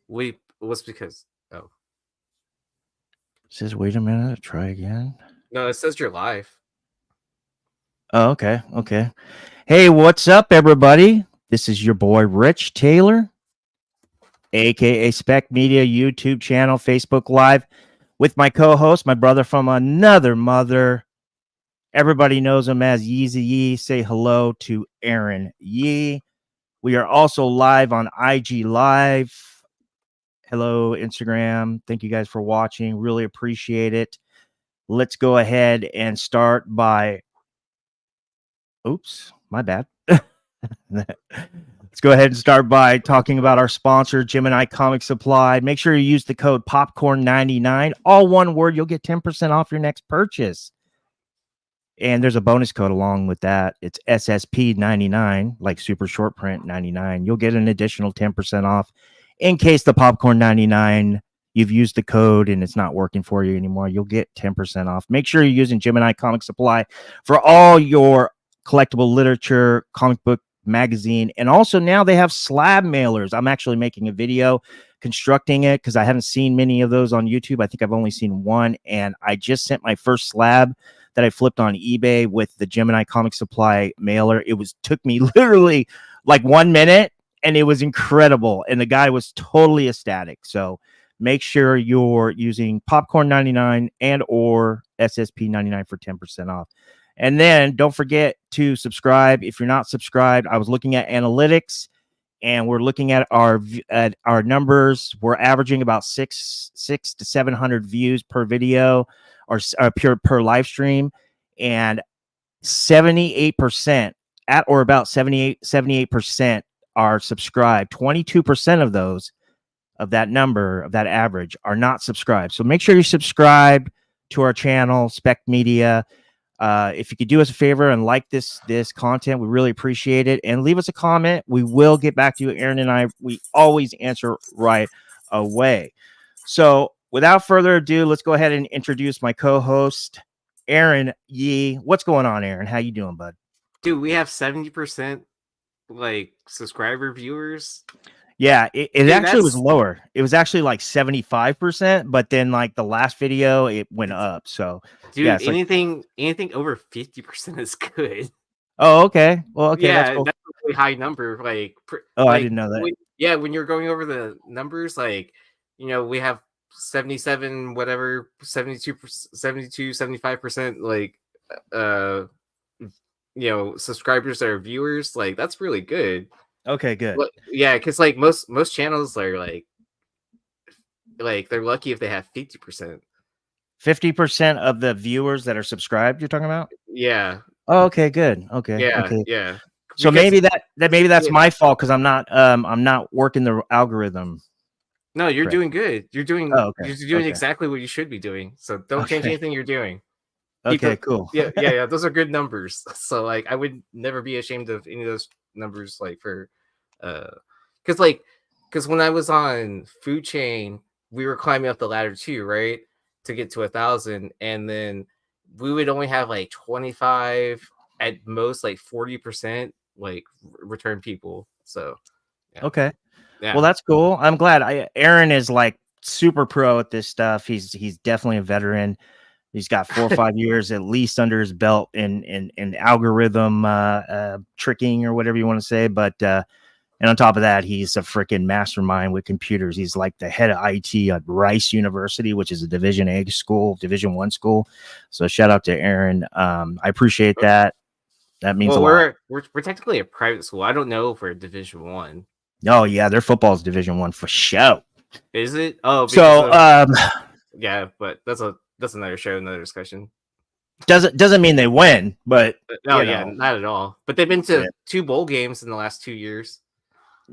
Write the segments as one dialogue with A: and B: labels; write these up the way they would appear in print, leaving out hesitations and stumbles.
A: What's because? Oh,
B: It says, wait a minute, try again.
A: no, it says you're live.
B: Oh, okay. Okay. Hey, what's up, everybody? This is your boy, Rich Taylor, aka Spec Media YouTube channel, Facebook Live, with my co host, my brother from another mother. Everybody knows him as Yeezy Yee. Say hello to Aaron Yee. We are also live on IG Live. Hello, Instagram. Thank you guys for watching. Really appreciate it. Let's go ahead and start by. Oops, my bad. Let's go ahead and start by talking about our sponsor, Gemini Comic Supply. Make sure you use the code Popcorn99, all one word. You'll get 10% off your next purchase. And there's a bonus code along with that. It's SSP99, like super short print 99. You'll get an additional 10% off in case the Popcorn 99 you've used the code and it's not working for you anymore. You'll get 10% off. Make sure you're using Gemini Comic Supply for all your collectible literature, comic book, magazine, and also now they have slab mailers. I'm actually making a video constructing it because I haven't seen many of those on YouTube. I think I've only seen one, and I just sent my first slab that I flipped on eBay with the Gemini Comic Supply mailer. Took me literally like 1 minute, and it was incredible, and the guy was totally ecstatic. So make sure you're using Popcorn 99 and or SSP 99 for 10% off. And then don't forget to subscribe. If you're not subscribed, I was looking at analytics, and we're looking at our numbers. We're averaging about 600 to 700 views per video or per live stream, and 78% at or about 78% are subscribed. 22% of those of that number of that average are not subscribed. So make sure you subscribe to our channel, Spec Media. If you could do us a favor and like this content, we really appreciate it. And leave us a comment. We will get back to you. Aaron and I, we always answer right away. So without further ado, let's go ahead and introduce my co-host, Aaron Yee. What's going on, Aaron? How you doing, bud?
A: Dude, we have 70% like subscriber viewers.
B: Yeah, it actually was lower. It was actually like 75%, but then like the last video, it went up. So
A: dude,
B: yeah,
A: anything over 50% is good.
B: Oh, okay. Well, okay,
A: yeah,
B: that's cool.
A: that's a really high number. Like,
B: I didn't know that.
A: When you're going over the numbers, like, we have 77, whatever, 72, 75%, like, subscribers that are viewers. Like, that's really good.
B: Okay, good.
A: Well, yeah, because like most channels are like they're lucky if they have 50%.
B: 50% of the viewers that are subscribed, you're talking about?
A: Yeah.
B: Oh, okay, good. Okay.
A: Yeah,
B: Okay.
A: yeah.
B: So maybe that's my fault because I'm not working the algorithm.
A: No, you're doing good. You're doing exactly what you should be doing. So don't change anything you're doing.
B: Okay, cool.
A: Yeah. Those are good numbers. So like I would never be ashamed of any of those numbers, like for because when I was on Food Chain, we were climbing up the ladder too, right? To get to 1,000, and then we would only have like 25, at most like 40% like return people. So
B: yeah. Okay. Yeah. Well, that's cool. I'm glad. Aaron is like super pro at this stuff. He's definitely a veteran. He's got 4 or 5 years at least under his belt in algorithm tricking or whatever you want to say. But and on top of that, he's a freaking mastermind with computers. He's like the head of IT at Rice University, which is a Division I school. So shout out to Aaron. I appreciate that. That means a lot.
A: We're technically a private school. I don't know if we're Division I.
B: Oh yeah, their football is Division I for sure.
A: Is it? Oh,
B: so
A: yeah, but that's another show, another discussion.
B: Doesn't mean they win, but
A: no, yeah, not at all. But they've been to 2 bowl games in the last 2 years.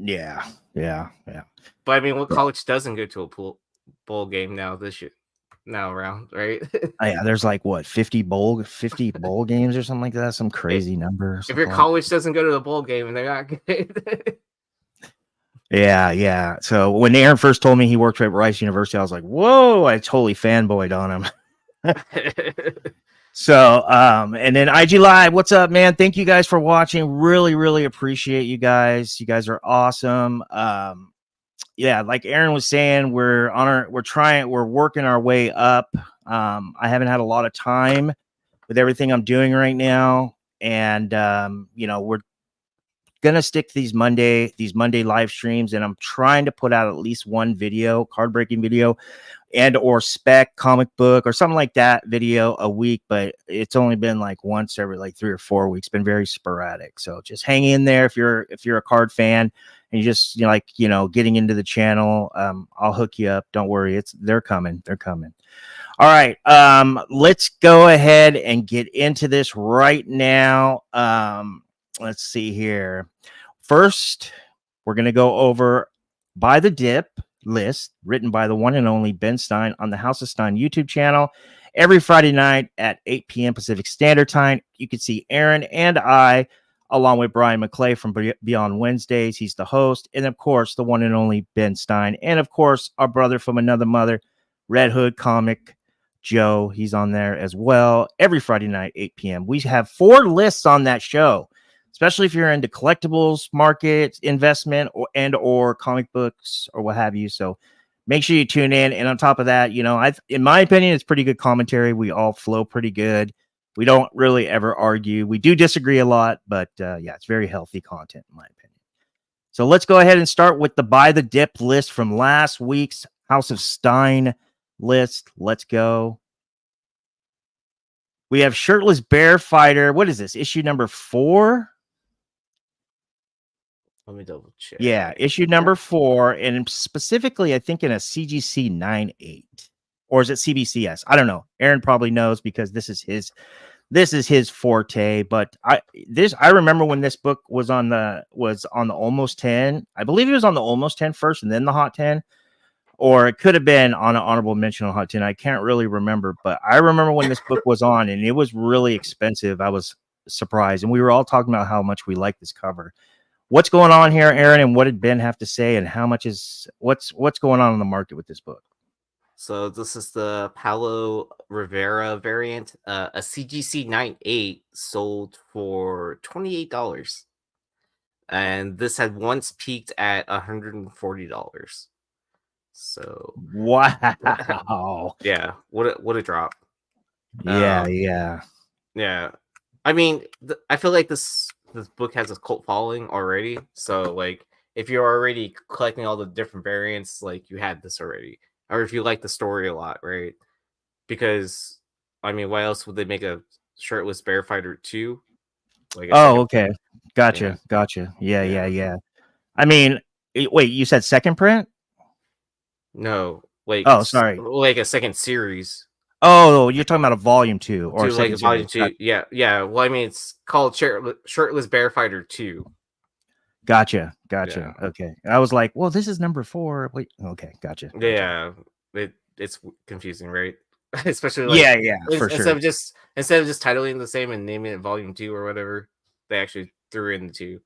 B: Yeah.
A: But I mean, what college doesn't go to a bowl game now around, right?
B: Yeah, there's like what 50 bowl games or something like that, some crazy number.
A: If your college doesn't go to the bowl game and they're not good.
B: Yeah. So when Aaron first told me he worked at Rice University, I was like, whoa, I totally fanboyed on him. So, and then IG Live, what's up, man? Thank you guys for watching. Really, really appreciate you guys. You guys are awesome. yeah, like Aaron was saying, we're working our way up. I haven't had a lot of time with everything I'm doing right now, and we're gonna stick to these Monday live streams, and I'm trying to put out at least one video, card breaking video, and or spec comic book or something like that video a week, but it's only been like once every like 3 or 4 weeks. Been very sporadic, so just hang in there if you're a card fan and you just getting into the channel. I'll hook you up, don't worry, they're coming. All right, let's go ahead and get into this right now. Let's see here. First, we're going to go over By the Dip list written by the one and only Ben Stein on the House of Stein YouTube channel every Friday night at 8 p.m. Pacific Standard Time. You can see Aaron and I, along with Bryan McClay from Beyond Wednesdays. He's the host. And of course, the one and only Ben Stein. And of course, our brother from another mother, Red Hood Comic Joe. He's on there as well every Friday night, 8 p.m. We have 4 lists on that show, especially if you're into collectibles, market, investment, or comic books or what have you. So make sure you tune in. And on top of that, in my opinion, it's pretty good commentary. We all flow pretty good. We don't really ever argue. We do disagree a lot, but yeah, it's very healthy content in my opinion. So let's go ahead and start with the By the Dip list from last week's House of Stein list. Let's go. We have Shirtless Bear Fighter. What is this? Issue number 4?
A: Let me double check.
B: Yeah, issue number 4, and specifically, I think in a CGC 9.8, or is it CBCS? I don't know. Aaron probably knows because this is his forte. But I remember when this book was on the almost 10. I believe it was on the almost 10 first, and then the hot 10, or it could have been on an honorable mention on hot 10. I can't really remember, but I remember when this book was on, and it was really expensive. I was surprised, and we were all talking about how much we like this cover. What's going on here, Aaron, and what did Ben have to say, and how much what's going on in the market with this book?
A: So this is the Paulo Rivera variant, a CGC 9.8 sold for $28, and this had once peaked at $140. So
B: wow,
A: yeah, what a drop.
B: Yeah.
A: I mean, I feel like this book has a cult following already. So like, if you're already collecting all the different variants, like you had this already, or if you like the story a lot, right? Because I mean, why else would they make a Shirtless Bear Fighter 2? Like,
B: okay, gotcha. Yeah. I mean, wait, you said second print?
A: No, like,
B: sorry,
A: like a second series.
B: Oh, you're talking about a volume 2 or
A: like a volume 2.
B: Gotcha.
A: Yeah. Well, I mean, it's called Shirtless Bear Fighter 2.
B: Gotcha.
A: Yeah.
B: Okay, I was like, well, this is number 4. Wait, okay, gotcha.
A: Yeah, it's confusing, right? Especially like,
B: yeah, for
A: instead
B: sure.
A: of just titling the same and naming it Volume 2 or whatever, they actually threw in the 2.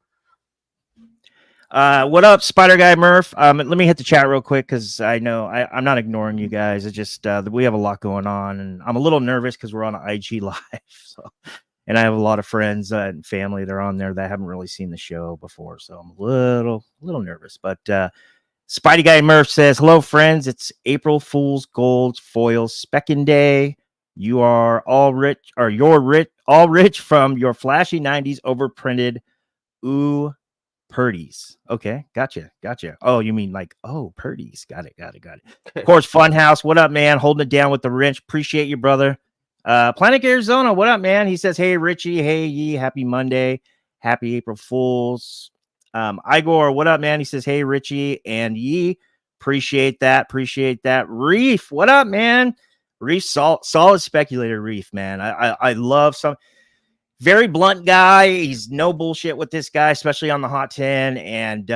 B: What up, Spider Guy Murph? Let me hit the chat real quick because I know I'm not ignoring you guys. It's just we have a lot going on, and I'm a little nervous because we're on IG Live. So, and I have a lot of friends and family that are on there that haven't really seen the show before, so I'm a little nervous. But Spidey Guy Murph says, "Hello, friends. It's April Fool's Gold Foil Specking Day. You are all rich, or you're all rich from your flashy '90s overprinted ooh." Purdy's. Okay, gotcha. Oh, you mean like, Purdy's. Got it. Of course, Funhouse. What up, man? Holding it down with the wrench. Appreciate you, brother. Planet Arizona. What up, man? He says, hey, Richie. Hey, Yee. Happy Monday. Happy April Fools. Igor. What up, man? He says, hey, Richie and Yee. Appreciate that. Reef. What up, man? Reef, solid speculator. Reef, man. I love some. Very blunt guy. He's no bullshit with this guy, especially on the hot 10. And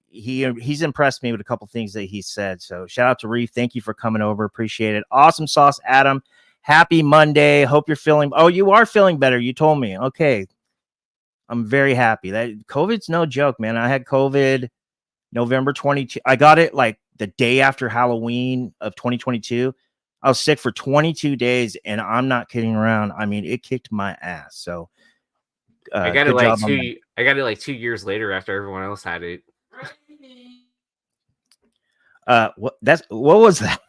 B: he's impressed me with a couple things that he said. So shout out to Reef. Thank you for coming over. Appreciate it. Awesome sauce, Adam. Happy Monday. Hope you're feeling. Oh, you are feeling better. You told me. Okay. I'm very happy. That COVID's no joke, man. I had COVID November 22. I got it like the day after Halloween of 2022. I was sick for 22 days, and I'm not kidding around. I mean, it kicked my ass. So
A: I got it like 2 years later after everyone else had it.
B: What was that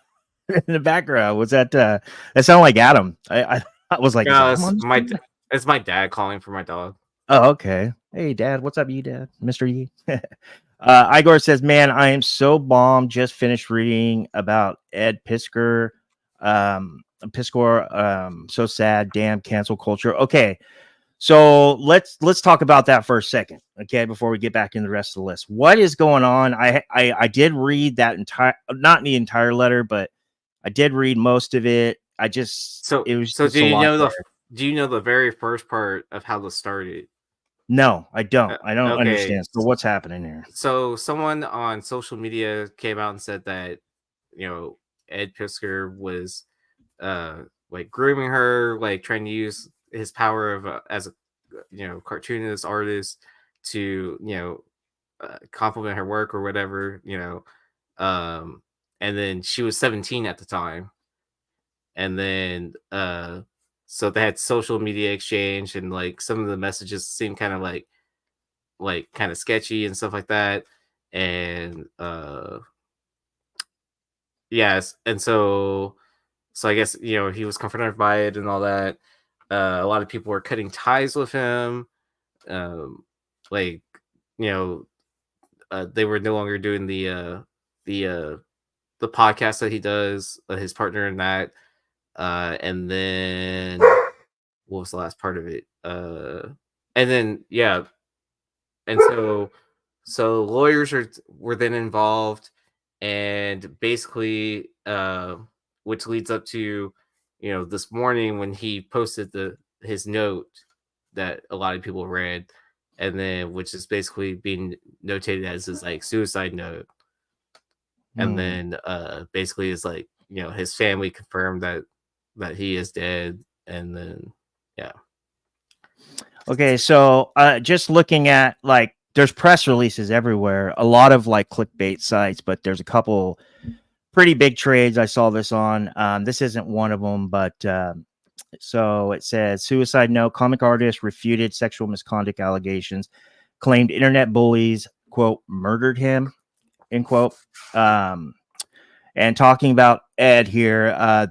B: in the background? Was that that sounded like Adam? I was like, is
A: No,
B: Adam on the screen?
A: it's my dad calling for my dog.
B: Oh, okay. Hey, Dad. What's up, you Dad? Mr. Yee. Igor says, man, I am so bombed. Just finished reading about Ed Pisker. So sad. Damn cancel culture. Okay. So let's talk about that for a second. Okay. Before we get back in the rest of the list, what is going on? I did read that not the entire letter, but I did read most of it. It was
A: So
B: just a lot there.
A: do you know the very first part of how this started?
B: No, I don't. I don't
A: Okay.
B: understand. So what's happening here?
A: So someone on social media came out and said that, Ed Pisker was like grooming her, like trying to use his power of as a cartoonist artist to compliment her work or whatever, and then she was 17 at the time, and then so they had social media exchange, and like some of the messages seemed kind of like kind of sketchy and stuff like that, and yes, and so I guess he was confronted by it and all that. A lot of people were cutting ties with him, like they were no longer doing the the podcast that he does, his partner in that, and then what was the last part of it? And then and so lawyers were then involved, and basically, which leads up to this morning when he posted his note that a lot of people read, and then which is basically being notated as his like suicide note, and then basically is like his family confirmed that he is dead, and then yeah.
B: Okay, so just looking at like there's press releases everywhere, a lot of like clickbait sites, but there's a couple pretty big trades I saw this on. This isn't one of them, but so it says suicide note, comic artist refuted sexual misconduct allegations, claimed internet bullies, quote, murdered him, end quote. And talking about Ed here,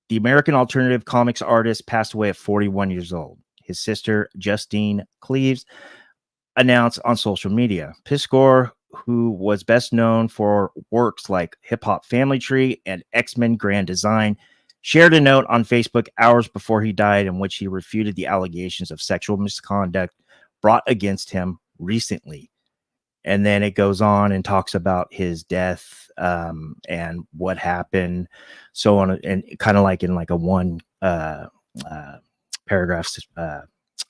B: the American alternative comics artist passed away at 41 years old. His sister, Justine Cleaves, announced on social media. Pisker, who was best known for works like Hip Hop Family Tree and XMen Grand Design, shared a note on Facebook hours before he died in which he refuted the allegations of sexual misconduct brought against him recently. And then it goes on and talks about his death and what happened, so on, and kind of like in like a one paragraph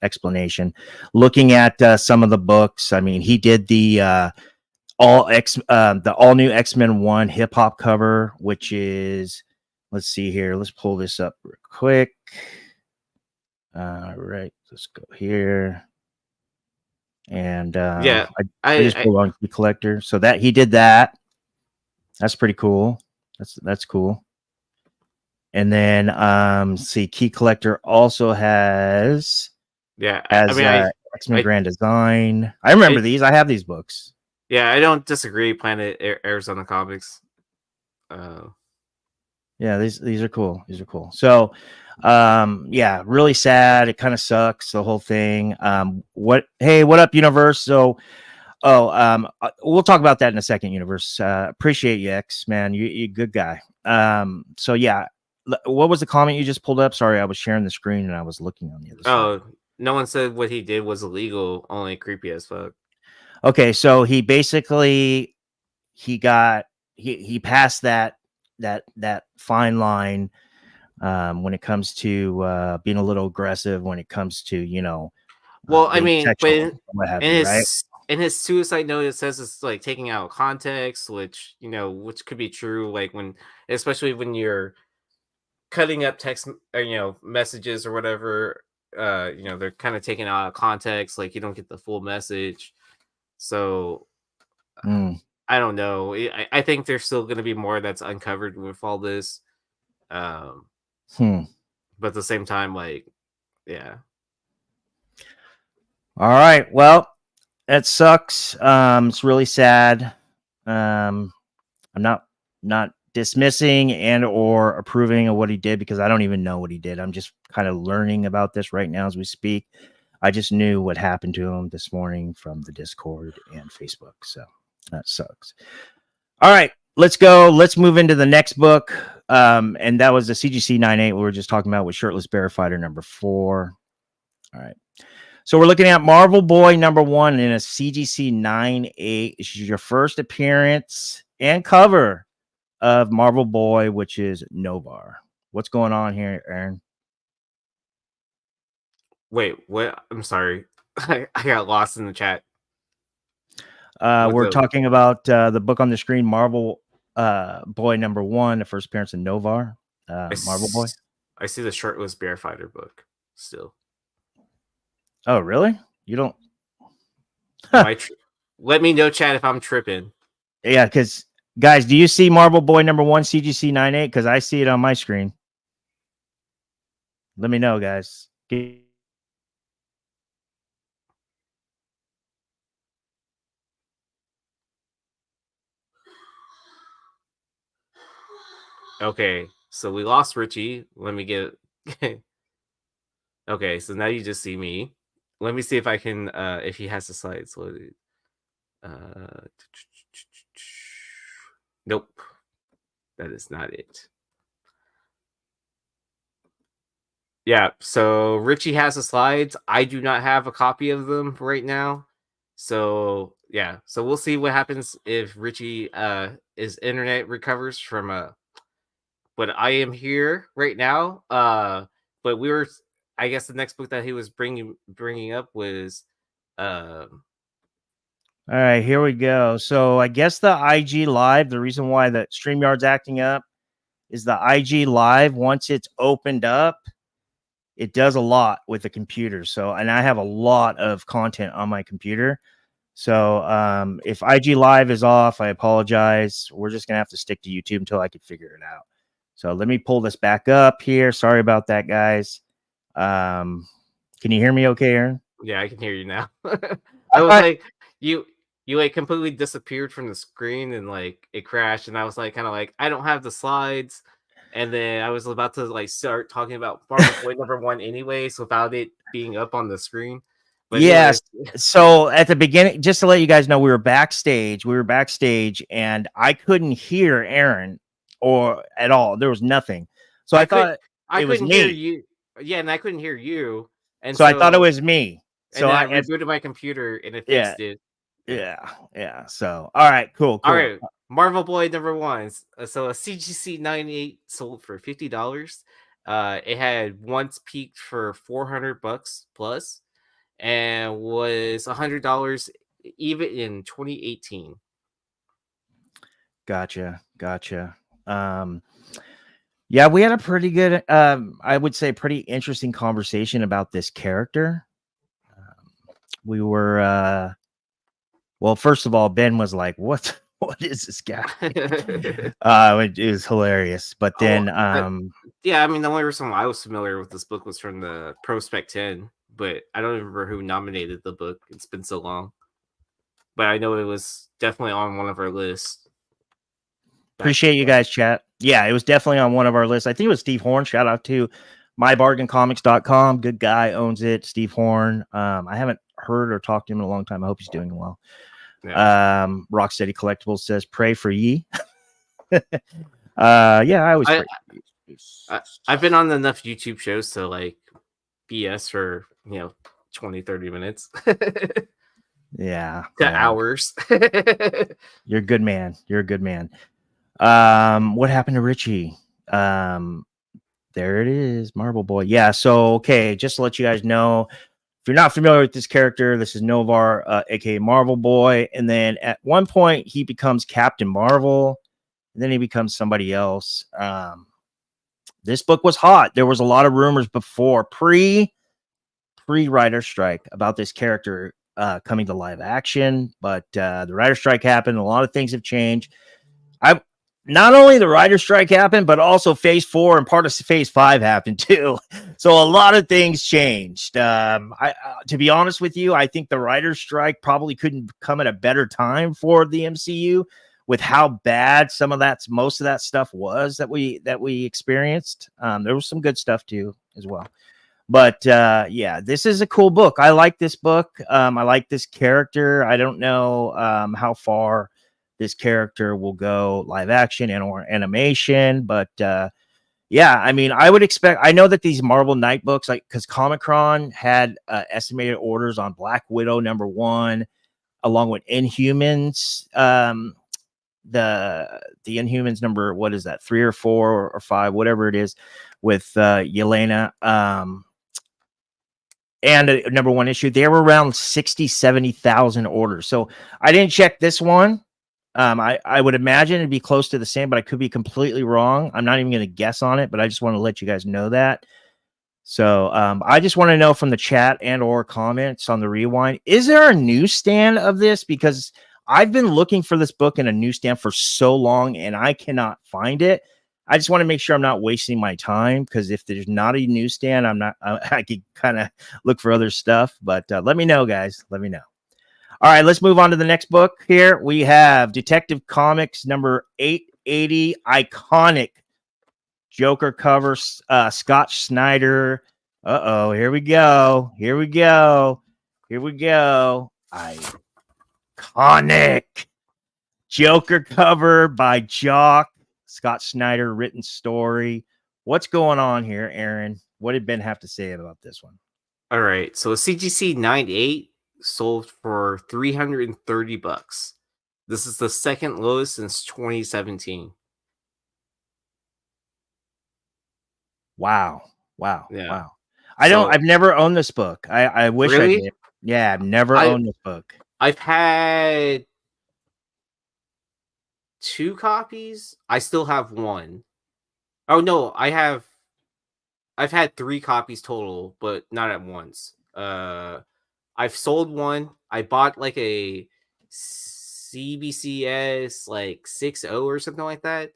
B: explanation. Looking at some of the books, I mean, he did the all new X-Men 1 hip hop cover, which is, let's see here, let's pull this up real quick. All right, let's go here. And I just pulled on Key Collector, so that he did that. That's pretty cool. That's cool. And then see, Key Collector also has X-Men Grand Design. I remember these. I have these books.
A: Yeah, I don't disagree. Planet Arizona Comics.
B: Yeah, these are cool. These are cool. So, yeah, really sad. It kind of sucks, the whole thing. What up, Universe? So, we'll talk about that in a second, Universe. Appreciate you, X, man. You good guy. So yeah, what was the comment you just pulled up? Sorry, I was sharing the screen and I was looking on the other side.
A: Oh, no one said what he did was illegal, only creepy as fuck.
B: Okay, so he basically he passed that fine line when it comes to being a little aggressive when it comes to
A: well, I mean,
B: but
A: in his suicide note, it says it's like taking out context, which which could be true, like especially when you're cutting up text or messages or whatever, they're kind of taken out of context, like you don't get the full message. So I don't know. I think there's still going to be more that's uncovered with all this. But at the same time, like, yeah.
B: All right. Well, that sucks. It's really sad. I'm not not dismissing and or approving of what he did, because I don't even know what he did. I'm just kind of learning about this right now as we speak. I just knew what happened to him this morning from the Discord and Facebook. So that sucks. All right, let's go. Let's move into the next book. And that was the CGC 9.8 we were just talking about with Shirtless Bear Fighter number 4. All right. So we're looking at Marvel Boy number 1 in a CGC 9.8. This is your first appearance and cover of Marvel Boy, which is Novar. What's going on here, Aaron?
A: Wait, what? I'm sorry. I got lost in the chat.
B: We're talking about the book on the screen, Marvel Boy number 1, the first appearance in Novar. Marvel Boy.
A: I see the Shirtless Bear Fighter book still.
B: Oh, really? You don't?
A: Let me know, chat, if I'm tripping.
B: Yeah, because guys, do you see Marvel Boy number 1 CGC 9.8? Because I see it on my screen. Let me know, guys.
A: Okay, so we lost Richie. Let me get. Okay, so now you just see me. Let me see if I can. If he has the slides loaded. Nope, that is not it. Yeah, so Richie has the slides. I do not have a copy of them right now. So yeah, so we'll see what happens if Richie his internet recovers from but I am here right now. But we were, I guess the next book that he was bringing up was
B: all right, here we go. So I guess the IG Live, the reason why the StreamYard's acting up is the IG Live, once it's opened up, it does a lot with the computer. So, and I have a lot of content on my computer. So if IG Live is off, I apologize. We're just going to have to stick to YouTube until I can figure it out. So let me pull this back up here. Sorry about that, guys. Can you hear me okay, Aaron?
A: Yeah, I can hear you now. I was like, you like completely disappeared from the screen and like it crashed, and I was like kind of like, I don't have the slides. And then I was about to like start talking about Marvel Boy number 1 anyways without it being up on the screen. But
B: yes. So at the beginning, just to let you guys know, we were backstage, and I couldn't hear Aaron or at all. There was nothing. So I thought it was me.
A: Hear you. Yeah, and I couldn't hear you. And
B: so I thought it was me.
A: So I rebooted my computer and it fixed it.
B: Yeah. So all right, cool.
A: All right. Marvel Boy number 1. So a CGC 9.8 sold for $50. It had once peaked for $400 plus and was $100 even in 2018.
B: Gotcha. Yeah, we had a pretty good, I would say, pretty interesting conversation about this character. We were, well, first of all, Ben was like, "What is this guy?" It was hilarious. But then,
A: yeah, I mean, the only reason I was familiar with this book was from the Prospect 10, but I don't remember who nominated the book. It's been so long, but I know it was definitely on one of our lists.
B: Appreciate you guys, chat. Yeah, it was definitely on one of our lists. I think it was Steve Horn. Shout out to mybargaincomics.com. Good guy, owns it. Steve Horn. I haven't heard or talked to him in a long time. I hope he's doing well. Yeah. Rocksteady Collectibles says, "Pray for ye." Yeah, I always pray.
A: I've been on enough YouTube shows to like BS for 20-30 minutes.
B: Yeah.
A: Hours.
B: You're a good man. What happened to Richie? There it is, Marvel Boy. Yeah, so okay, just to let you guys know, if you're not familiar with this character, this is Novar, aka Marvel Boy, and then at one point he becomes Captain Marvel, and then he becomes somebody else. This book was hot. There was a lot of rumors before pre-writer strike about this character coming to live action, but the writer strike happened. A lot of things have changed. Not only the writer strike happened, but also phase 4 and part of phase 5 happened too. So a lot of things changed. To be honest with you, I think the writer strike probably couldn't come at a better time for the MCU with how bad most of that stuff was that we experienced. There was some good stuff too as well. But yeah, this is a cool book. I like this book. I like this character. I don't know how far this character will go live action and or animation, but yeah, I mean, I would expect. I know that these Marvel Knight books, like because Comic-Con had estimated orders on Black Widow #1, along with Inhumans. The Inhumans number, what is that, 3 or 4 or 5, whatever it is, with Yelena. And a #1 issue, they were around 60,000-70,000 orders. So I didn't check this one. I would imagine it'd be close to the same, but I could be completely wrong. I'm not even going to guess on it, but I just want to let you guys know that. So I just want to know from the chat and or comments on the rewind, is there a newsstand of this? Because I've been looking for this book in a newsstand for so long and I cannot find it. I just want to make sure I'm not wasting my time, because if there's not a newsstand, I could kind of look for other stuff. But let me know, guys. Let me know. All right, let's move on to the next book here. We have Detective Comics number 880, iconic Joker cover, Scott Snyder. Uh-oh, here we go. Here we go. Here we go. Iconic Joker cover by Jock. Scott Snyder written story. What's going on here, Aaron? What did Ben have to say about this one?
A: All right, so CGC 98 sold for $330. This is the second lowest since 2017.
B: Wow.
A: Yeah.
B: Wow. I've never owned this book. I wish
A: really?
B: I did. Yeah, I've never owned this book.
A: I've had 2 copies. I still have 1. Oh no, I've had 3 copies total, but not at once. I've sold 1. I bought like a CBCS like 6.0 or something like that,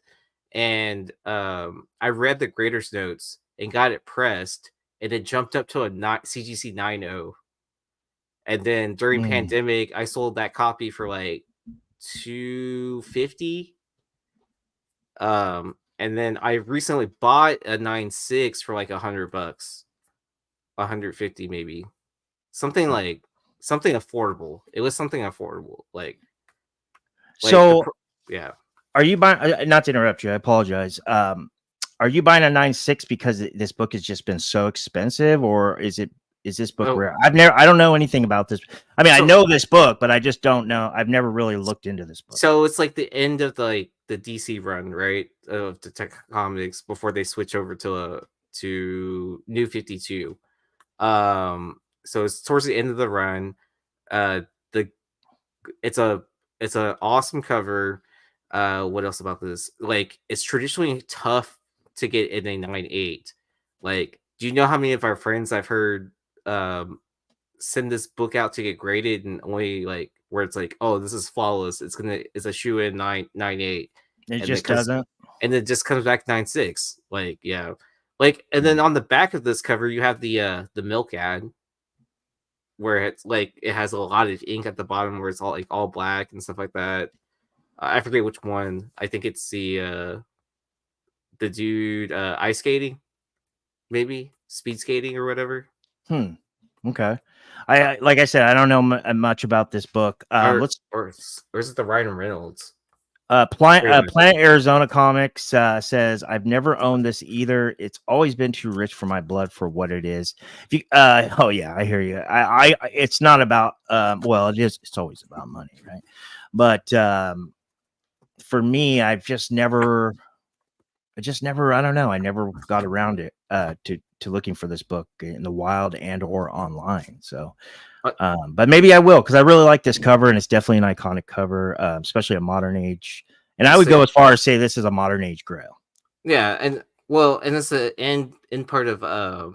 A: and I read the Graders notes and got it pressed, and it jumped up to a CGC 9.0. And then during pandemic, I sold that copy for like $250. And then I recently bought a 9.6 for like $100, $150 maybe. Something affordable. It was something affordable.
B: So
A: yeah.
B: Are you buying? Not to interrupt you, I apologize. Are you buying a 9.6 because this book has just been so expensive, or is this book rare? I don't know anything about this. I mean, I know this book, but I just don't know. I've never really looked into this book.
A: So it's like the end of the DC run, right, of Detective Comics before they switch over to New 52. So it's towards the end of the run. It's an awesome cover. What else about this? Like, it's traditionally tough to get in a 9.8. Like, do you know how many of our friends I've heard send this book out to get graded, and only like where it's like, oh, this is flawless, it's a shoe in 9.8.
B: It just doesn't,
A: and it just comes back 9.6. Like, yeah. Like, and then on the back of this cover you have the milk ad, where it's like it has a lot of ink at the bottom where it's all black and stuff like that. I forget which one. I think it's the dude ice skating, maybe speed skating or whatever.
B: Okay. I like I said, I don't know much about this book.
A: Or is it the Ryan Reynolds?
B: Planet Arizona Comics says, I've never owned this either. It's always been too rich for my blood for what it is. If you, oh yeah, I hear you. It's not about well, it is. It's always about money, right? But for me, I just never. I don't know. I never got around it to looking for this book in the wild and or online. So, but maybe I will, because I really like this cover, and it's definitely an iconic cover, especially a modern age. And I would go as far as say this is a modern age Grail.
A: Yeah, and it's the end part of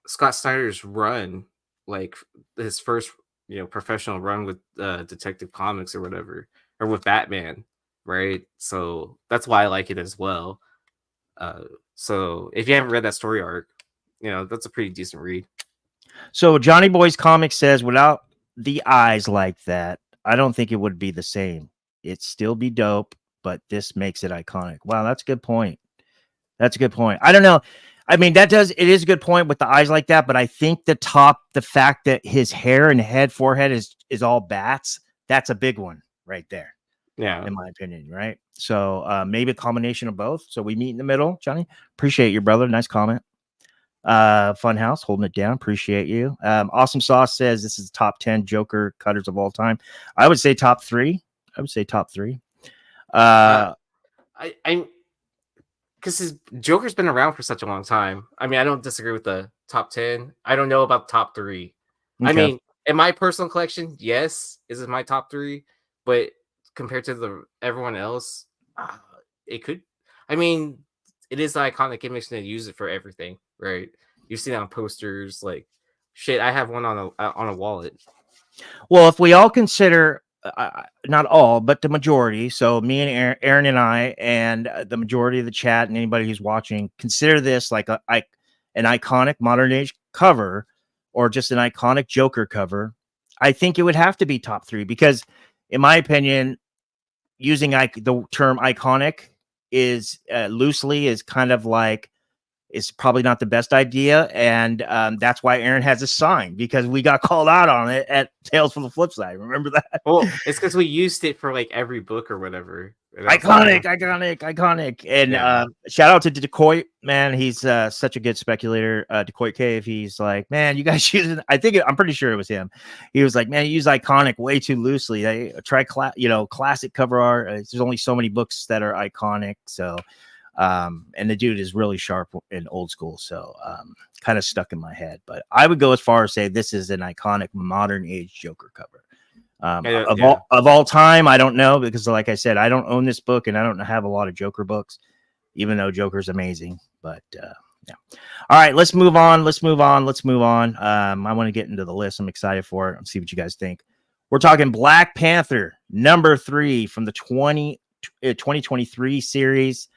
A: Scott Snyder's run, like his first professional run with Detective Comics or whatever, or with Batman. Right, so that's why I like it as well. So if you haven't read that story arc, that's a pretty decent read.
B: So Johnny Boy's Comics says, without the eyes like that, I don't think it would be the same. It'd still be dope, but this makes it iconic. Wow, that's a good point. That's a good point. I don't know. I mean, it is a good point with the eyes like that, but I think the fact that his hair and forehead is all bats, that's a big one right there,
A: Yeah.
B: in my opinion, right? So maybe a combination of both. So we meet in the middle, Johnny. Appreciate your brother. Nice comment. Funhouse holding it down. Appreciate you. Awesome Sauce says this is top 10 Joker cutters of all time. I would say top 3.
A: I'm because his Joker's been around for such a long time. I mean, I don't disagree with the top 10. I don't know about the top 3.
B: Okay.
A: I mean, in my personal collection, yes, this is my top 3, but compared to everyone else, it could. I mean, it is an iconic image and they use it for everything, right? You see it on posters, like shit. I have one on a wallet.
B: Well, if we all consider, not all, but the majority, so me and Aaron and I, and the majority of the chat and anybody who's watching, consider this like an iconic modern age cover or just an iconic Joker cover, I think it would have to be top 3 because, in my opinion, using the term iconic is loosely is kind of like, it's probably not the best idea. And that's why Aaron has a sign, because we got called out on it at Tales from the Flip Side. Remember that?
A: Well, it's because we used it for like every book or whatever.
B: Iconic. And shout out to Decoit, man. He's such a good speculator. Decoit Cave. He's like, man, you guys use it. I'm pretty sure it was him. He was like, man, you use iconic way too loosely. They try classic cover art. There's only so many books that are iconic. So and the dude is really sharp and old school, so kind of stuck in my head. But I would go as far as say this is an iconic modern age Joker cover. Of all time, I don't know, because like I said, I don't own this book and I don't have a lot of Joker books, even though Joker's amazing. But yeah. All right, let's move on. I want to get into the list. I'm excited for it. Let's see what you guys think. We're talking Black Panther number 3 from the 2023 series.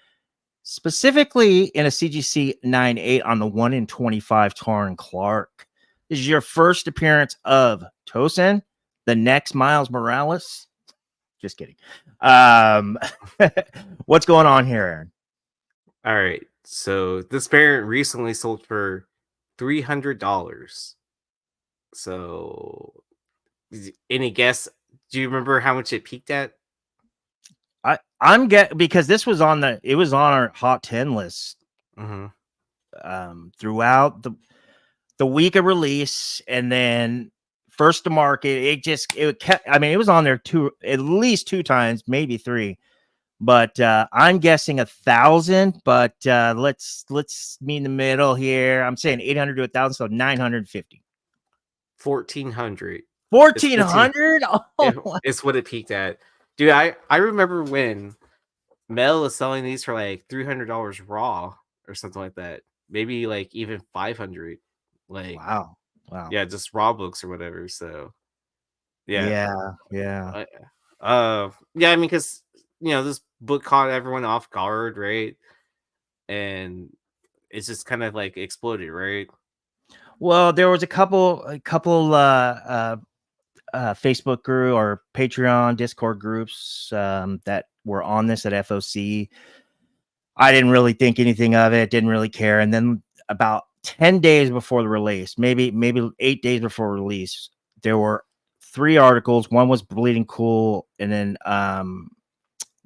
B: Specifically in a CGC 9.8 on the 1 in 25 Tarn Clark. This is your first appearance of Tosin, the next Miles Morales. Just kidding. What's going on here, Aaron?
A: All right. So this variant recently sold for $300. So any guess? Do you remember how much it peaked at?
B: I'm because this was on our hot 10 list throughout the week of release, and then first to market. It was on there at least 2 times, maybe 3. But I'm guessing 1,000. But let's meet in the middle here. I'm saying 800 to 1,000, so 950.
A: 1,400.
B: 1,400.
A: It's what it peaked at. Dude, I remember when Mel was selling these for like $300 raw or something like that. Maybe like even 500. Like
B: wow.
A: Yeah, just raw books or whatever. So
B: yeah.
A: I mean, because this book caught everyone off guard, right? And it's just kind of like exploded, right?
B: Well, there was a couple Facebook group or Patreon, Discord groups that were on this at FOC. I didn't really think anything of it, didn't really care. And then about 10 days before the release, maybe 8 days before release, there were 3 articles. One was Bleeding Cool, and then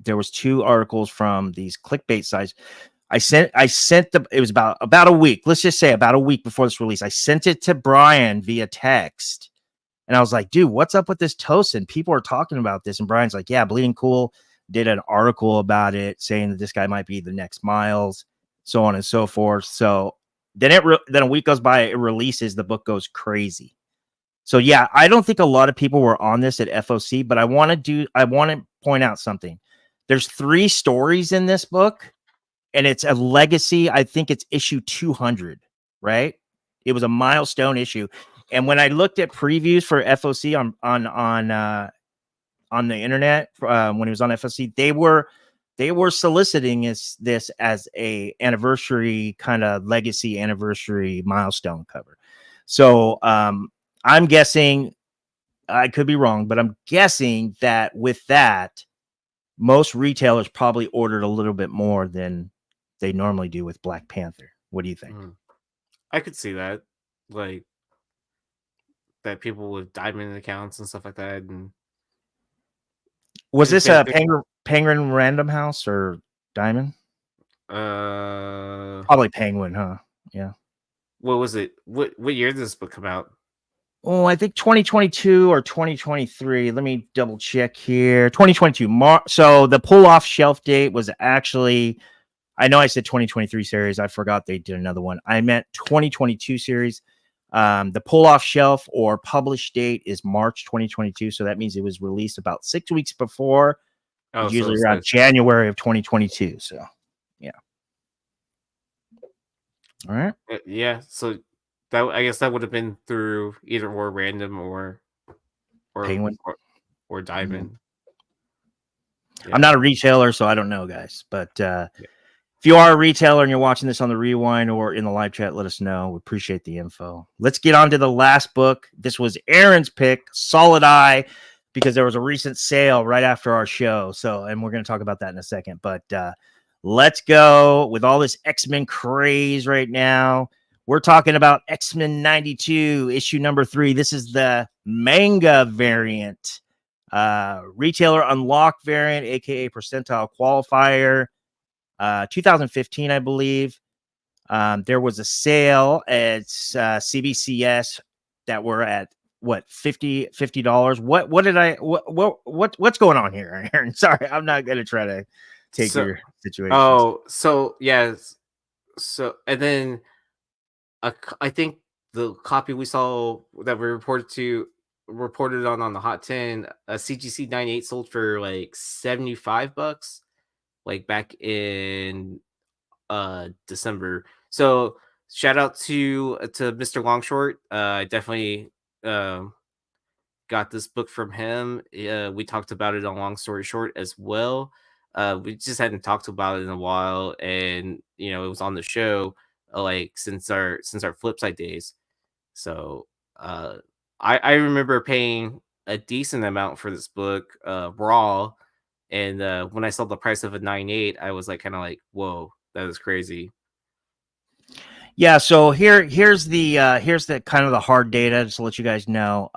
B: there was 2 articles from these clickbait sites. I sent it was about a week. Let's just say about a week before this release. I sent it to Bryan via text. And I was like, dude, what's up with this Tosin? People are talking about this. And Brian's like, yeah, Bleeding Cool did an article about it saying that this guy might be the next Miles, so on and so forth. So then a week goes by, it releases, the book goes crazy. So yeah, I don't think a lot of people were on this at FOC, but I want to point out something. There's 3 stories in this book, and it's a legacy. I think it's issue 200, right? It was a milestone issue. And when I looked at previews for FOC on the internet, when it was on FOC, they were soliciting this as a anniversary, kind of legacy anniversary milestone cover. So I'm guessing, I could be wrong, but I'm guessing that with that, most retailers probably ordered a little bit more than they normally do with Black Panther. What do you think?
A: I could see that, like that people with diamond accounts and stuff like that. And
B: Was this a
A: Panther,
B: Penguin Random House or Diamond? Probably Penguin, huh? Yeah.
A: what was it? What year did this book come out?
B: Oh, I think 2022 or 2023. Let me double check here. 2022. So the pull off shelf date was actually, I know I said 2023 series. I forgot they did another one. I meant 2022 series. The pull off shelf or published date is March 2022. So that means it was released about 6 weeks before. It's usually around January of 2022. So, yeah. All right.
A: Yeah. So that, I guess that would have been through either or random or
B: Penguin
A: or diamond.
B: Yeah. I'm not a retailer, so I don't know, guys. But if you are a retailer and you're watching this on the rewind or in the live chat, let us know. We appreciate the info. Let's get on to the last book. This was Aaron's pick, Solid Eye, because there was a recent sale right after our show. So, and we're going to talk about that in a second. But let's go with all this X-Men craze right now. We're talking about X-Men 92, issue number 3. This is the manga variant, retailer unlock variant, aka percentile qualifier. 2015, I believe. There was a sale at CBCS that were at what $50. What's going on here, Aaron? Sorry, I'm not gonna try to take your situation.
A: Oh, so yes. So and then I think the copy we saw that we reported on the Hot 10, a CGC 98 sold for like $75, like back in December. So shout out to Mr. Longshort. I definitely got this book from him. We talked about it on Long Story Short as well. We just hadn't talked about it in a while, and it was on the show like since our Flipside days. So I remember paying a decent amount for this book raw, and when I saw the price of a 9.8, I was like kind of like, whoa, that is crazy.
B: Yeah, so here's the kind of the hard data, just to let you guys know.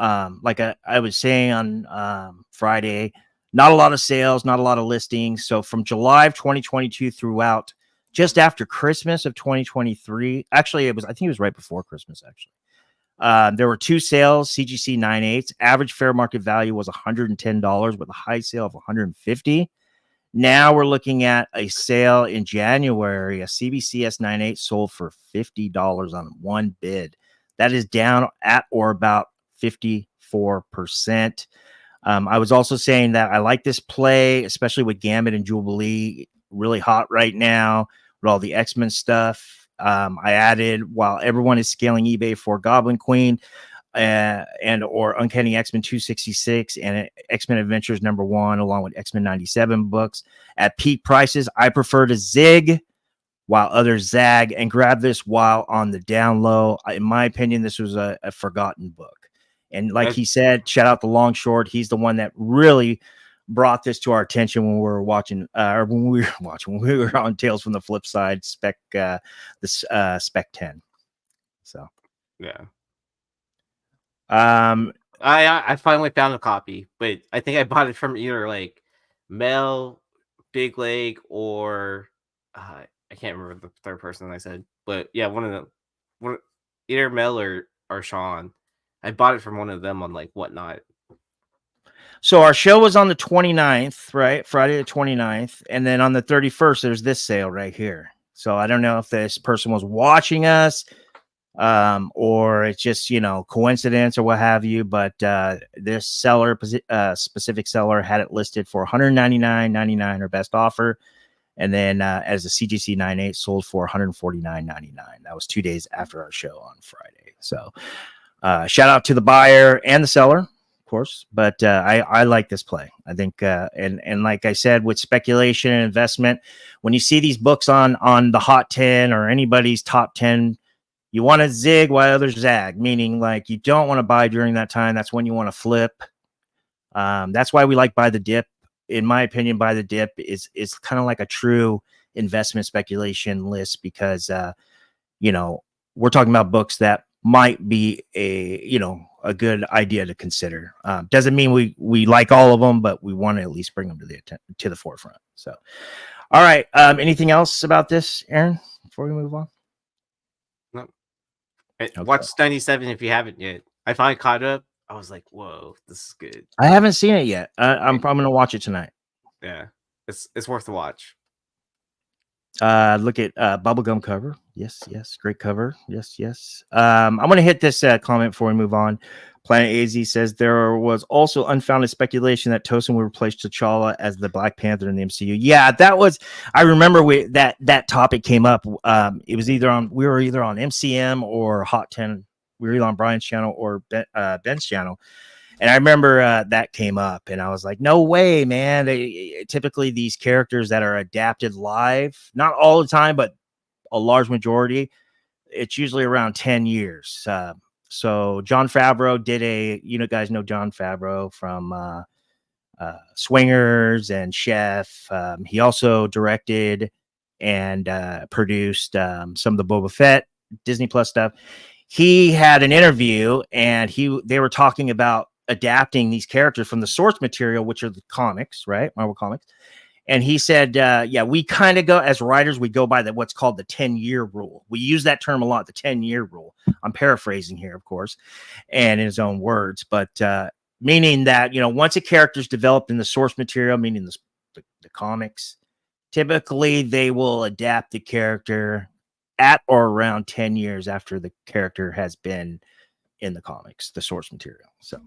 B: Like I was saying on Friday, not a lot of sales, not a lot of listings. So from July of 2022 throughout, just after Christmas of 2023, actually I think it was right before Christmas. Actually, there were 2 sales, CGC 9.8s. Average fair market value was $110 with a high sale of $150. Now we're looking at a sale in January. A CBCS 9.8 sold for $50 on one bid. That is down at or about 54%. I was also saying that I like this play, especially with Gambit and Jubilee, really hot right now with all the X-Men stuff. I added, while everyone is scaling eBay for Goblin Queen and or Uncanny X-Men 266 and X-Men Adventures #1, along with X-Men 97 books at peak prices, I prefer to zig while others zag and grab this while on the down low. In my opinion, this was a forgotten book. And like he said, shout out to Longshort. He's the one that really brought this to our attention when we were watching, when we were on Tales from the Flip Side Spec 10. So,
A: yeah.
B: I
A: finally found a copy, but I think I bought it from either like Mel, Big Leg, or I can't remember the third person I said, but yeah, either Mel or Sean. I bought it from one of them on like Whatnot.
B: So our show was on the 29th, right? Friday the 29th. And then on the 31st, there's this sale right here. So I don't know if this person was watching us or it's just, coincidence or what have you. But this seller, specific seller, had it listed for $199.99, her best offer. And then as a CGC 9.8 sold for $149.99. That was 2 days after our show on Friday. So shout out to the buyer and the seller, course, but I like this play. I think and like I said, with speculation and investment, when you see these books on the Hot 10 or anybody's top 10, you want to zig while others zag, meaning like you don't want to buy during that time. That's when you want to flip. That's why we like buy the dip. in my opinion, Buy the Dip is kind of like a true investment speculation list because we're talking about books that might be a good idea to consider. Doesn't mean we like all of them, but we want to at least bring them to the forefront. So, all right. Anything else about this, Aaron, before we move on?
A: No. Watch 97 if you haven't yet. I finally caught up. I was like, whoa, this is good.
B: I haven't seen it yet. I'm going to watch it tonight.
A: Yeah, it's worth the watch.
B: Look at bubblegum cover. Yes, great cover. Yes. I'm going to hit this comment before we move on. Planet AZ says there was also unfounded speculation that Tosin would replace T'Challa as the Black Panther in the MCU. Yeah, that was. I remember that topic came up. It was we were either on MCM or Hot 10. We were either on Bryan's channel or Ben's channel. And I remember that came up, and I was like, no way, man. Typically, these characters that are adapted live, not all the time, but a large majority, it's usually around 10 years. So Jon Favreau did you guys know Jon Favreau from Swingers and Chef. He also directed and produced some of the Boba Fett Disney Plus stuff. He had an interview, and they were talking about adapting these characters from the source material, which are the comics, right? Marvel comics. And he said, we kind of go as writers, we go by what's called the 10-year rule. We use that term a lot, the 10-year rule. I'm paraphrasing here, of course, and in his own words, but meaning that, once a character is developed in the source material, meaning the comics, typically they will adapt the character at or around 10 years after the character has been in the comics, the source material. So,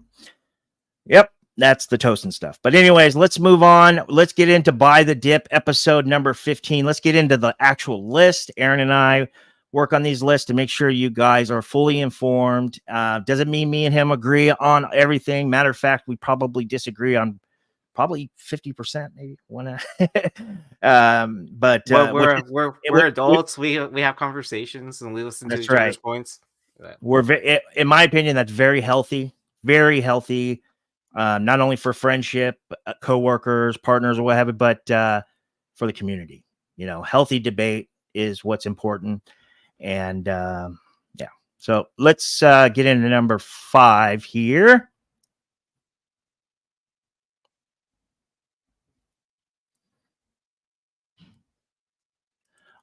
B: yep, that's the Tosin stuff. But anyways, let's move on. Let's get into Buy the Dip episode number 15. Let's get into the actual list. Aaron and I work on these lists to make sure you guys are fully informed. Doesn't mean me and him agree on everything. Matter of fact, we probably disagree on probably 50%, maybe one. But
A: we're adults. We have conversations and we listen to each other's points.
B: In my opinion, that's very healthy. Very healthy. Not only for friendship, coworkers, partners, or what have you, but for the community. Healthy debate is what's important. And so let's get into number 5 here.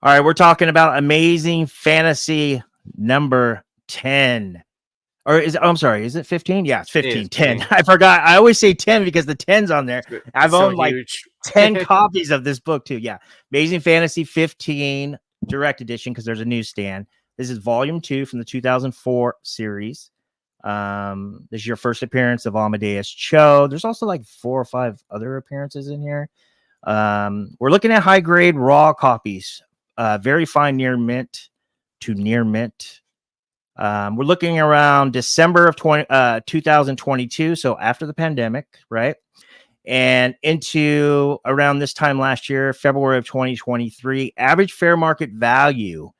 B: All right, we're talking about Amazing Fantasy number 10. Or is it 15? Yeah, it's 15. 10. I forgot. I always say 10 because the 10's on there. I've owned like 10 copies of this book too. Yeah. Amazing Fantasy 15 direct edition because there's a newsstand. This is volume 2 from the 2004 series. This is your first appearance of Amadeus Cho. There's also like 4 or 5 other appearances in here. We're looking at high grade raw copies. Very fine near mint to near mint. We're looking around December of 2022, so after the pandemic, right? And into around this time last year, February of 2023, average fair market value,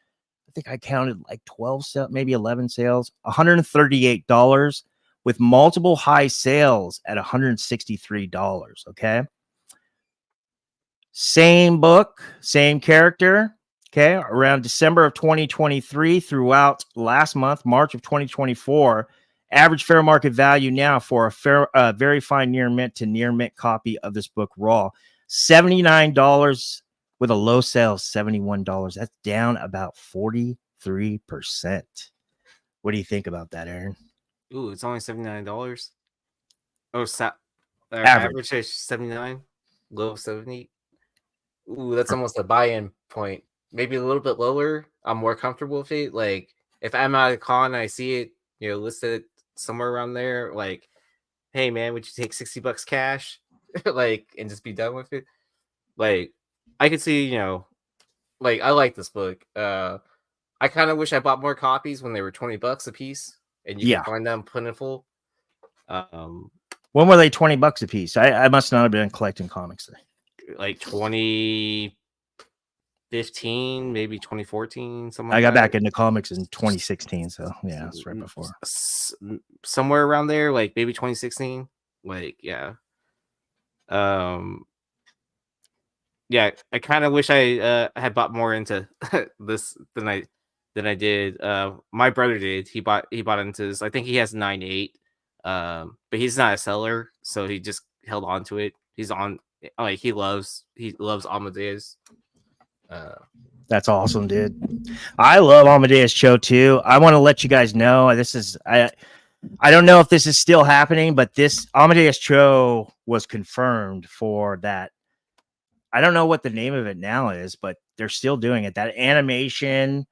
B: I think I counted like 12 sales, maybe 11 sales, $138 with multiple high sales at $163, okay? Same book, same character. Okay, around December of 2023 throughout last month, March of 2024, average fair market value now for a very fine near mint to near mint copy of this book raw, $79 with a low sale, $71. That's down about 43%. What do you think about that, Aaron?
A: Ooh, it's only $79. Oh, average is 79, low 70. Ooh, that's almost a buy-in point. Maybe a little bit lower. I'm more comfortable with it. Like if I'm at a con and I see it, listed somewhere around there, like, hey man, would you take $60 cash? Like, and just be done with it? Like, I could see, like I like this book. I kind of wish I bought more copies when they were $20 a piece, and you can find them plentiful.
B: When were they $20 a piece? I must not have been collecting comics then.
A: Like 2015, maybe 2014, something like
B: I got back into comics in 2016, so yeah, that's right before.
A: Somewhere around there, like maybe 2016. Like, yeah. yeah, I kind of wish I had bought more into this than I did. My brother did. He bought into this. I think he has 9.8. But he's not a seller, so he just held on to it. He's on like he loves Amadeus.
B: That's awesome, dude. I love Amadeus Cho too. I want to let you guys know this is I don't know if this is still happening, but this Amadeus Cho was confirmed for that. I don't know what the name of it now is, but they're still doing it. That animation,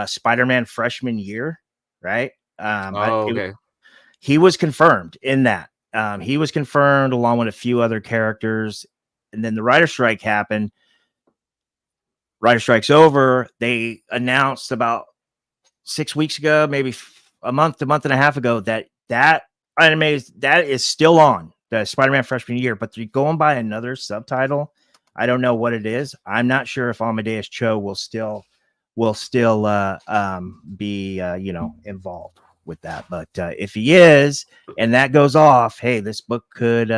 B: Spider-Man freshman year, right?
A: Okay.
B: He was confirmed in that. He was confirmed along with a few other characters, and then the writer strike happened. Writer strike's over. They announced about 6 weeks ago, maybe a month and a half ago, that anime is still on the Spider-Man freshman year, but they're going by another subtitle. I don't know what it is. I'm not sure if Amadeus Cho will still be involved with that. But if he is, and that goes off, hey, this book could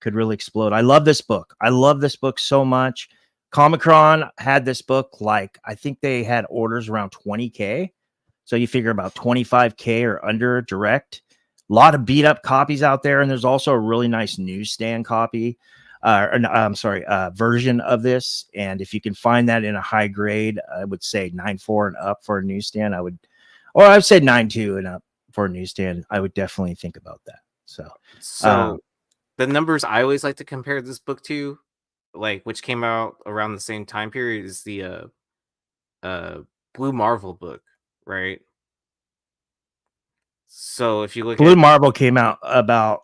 B: really explode. I love this book. I love this book so much. Comic-Con had this book, like I think they had orders around 20K. So you figure about 25K or under direct. A lot of beat up copies out there, and there's also a really nice newsstand copy. Version of this. And if you can find that in a high grade, I would say 9.4 and up for a newsstand. I'd say 9.2 and up for a newsstand. I would definitely think about that.
A: So the numbers I always like to compare this book to, like which came out around the same time period, is the Blue Marvel book, right? So if you look
B: Blue Marvel came out about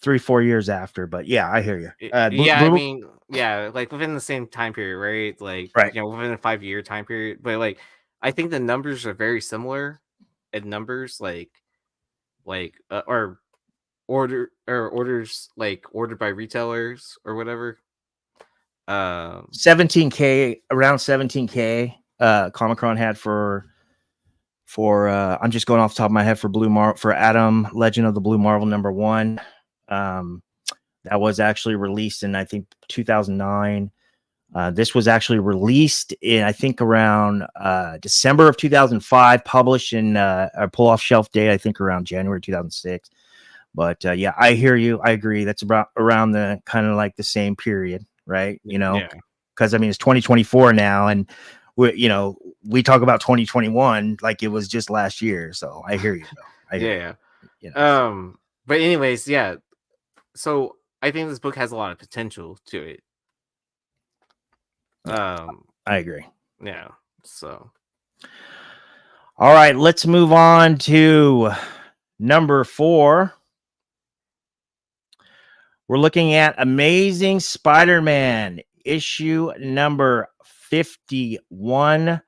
B: 3-4 years after, but yeah, I hear you.
A: I mean, yeah, like within the same time period, right? Like,
B: right.
A: Within a 5-year time period. But like, I think the numbers are very similar in numbers, or orders like ordered by retailers or whatever.
B: 17K, around 17K. Comic-Con had for I'm just going off the top of my head for Adam Legend of the Blue Marvel #1. That was actually released in, I think, 2009. This was actually released in, I think, around December of 2005, published in a pull off shelf date, I think around January 2006. But yeah, I hear you. I agree. That's about around the kind of like the same period, right? Because I mean, it's 2024 now, and we talk about 2021 like it was just last year. So I hear you, though.
A: But anyways, yeah. So I think this book has a lot of potential to it.
B: I agree.
A: Yeah. So.
B: All right, let's move on to number 4. We're looking at Amazing Spider-Man issue number 51,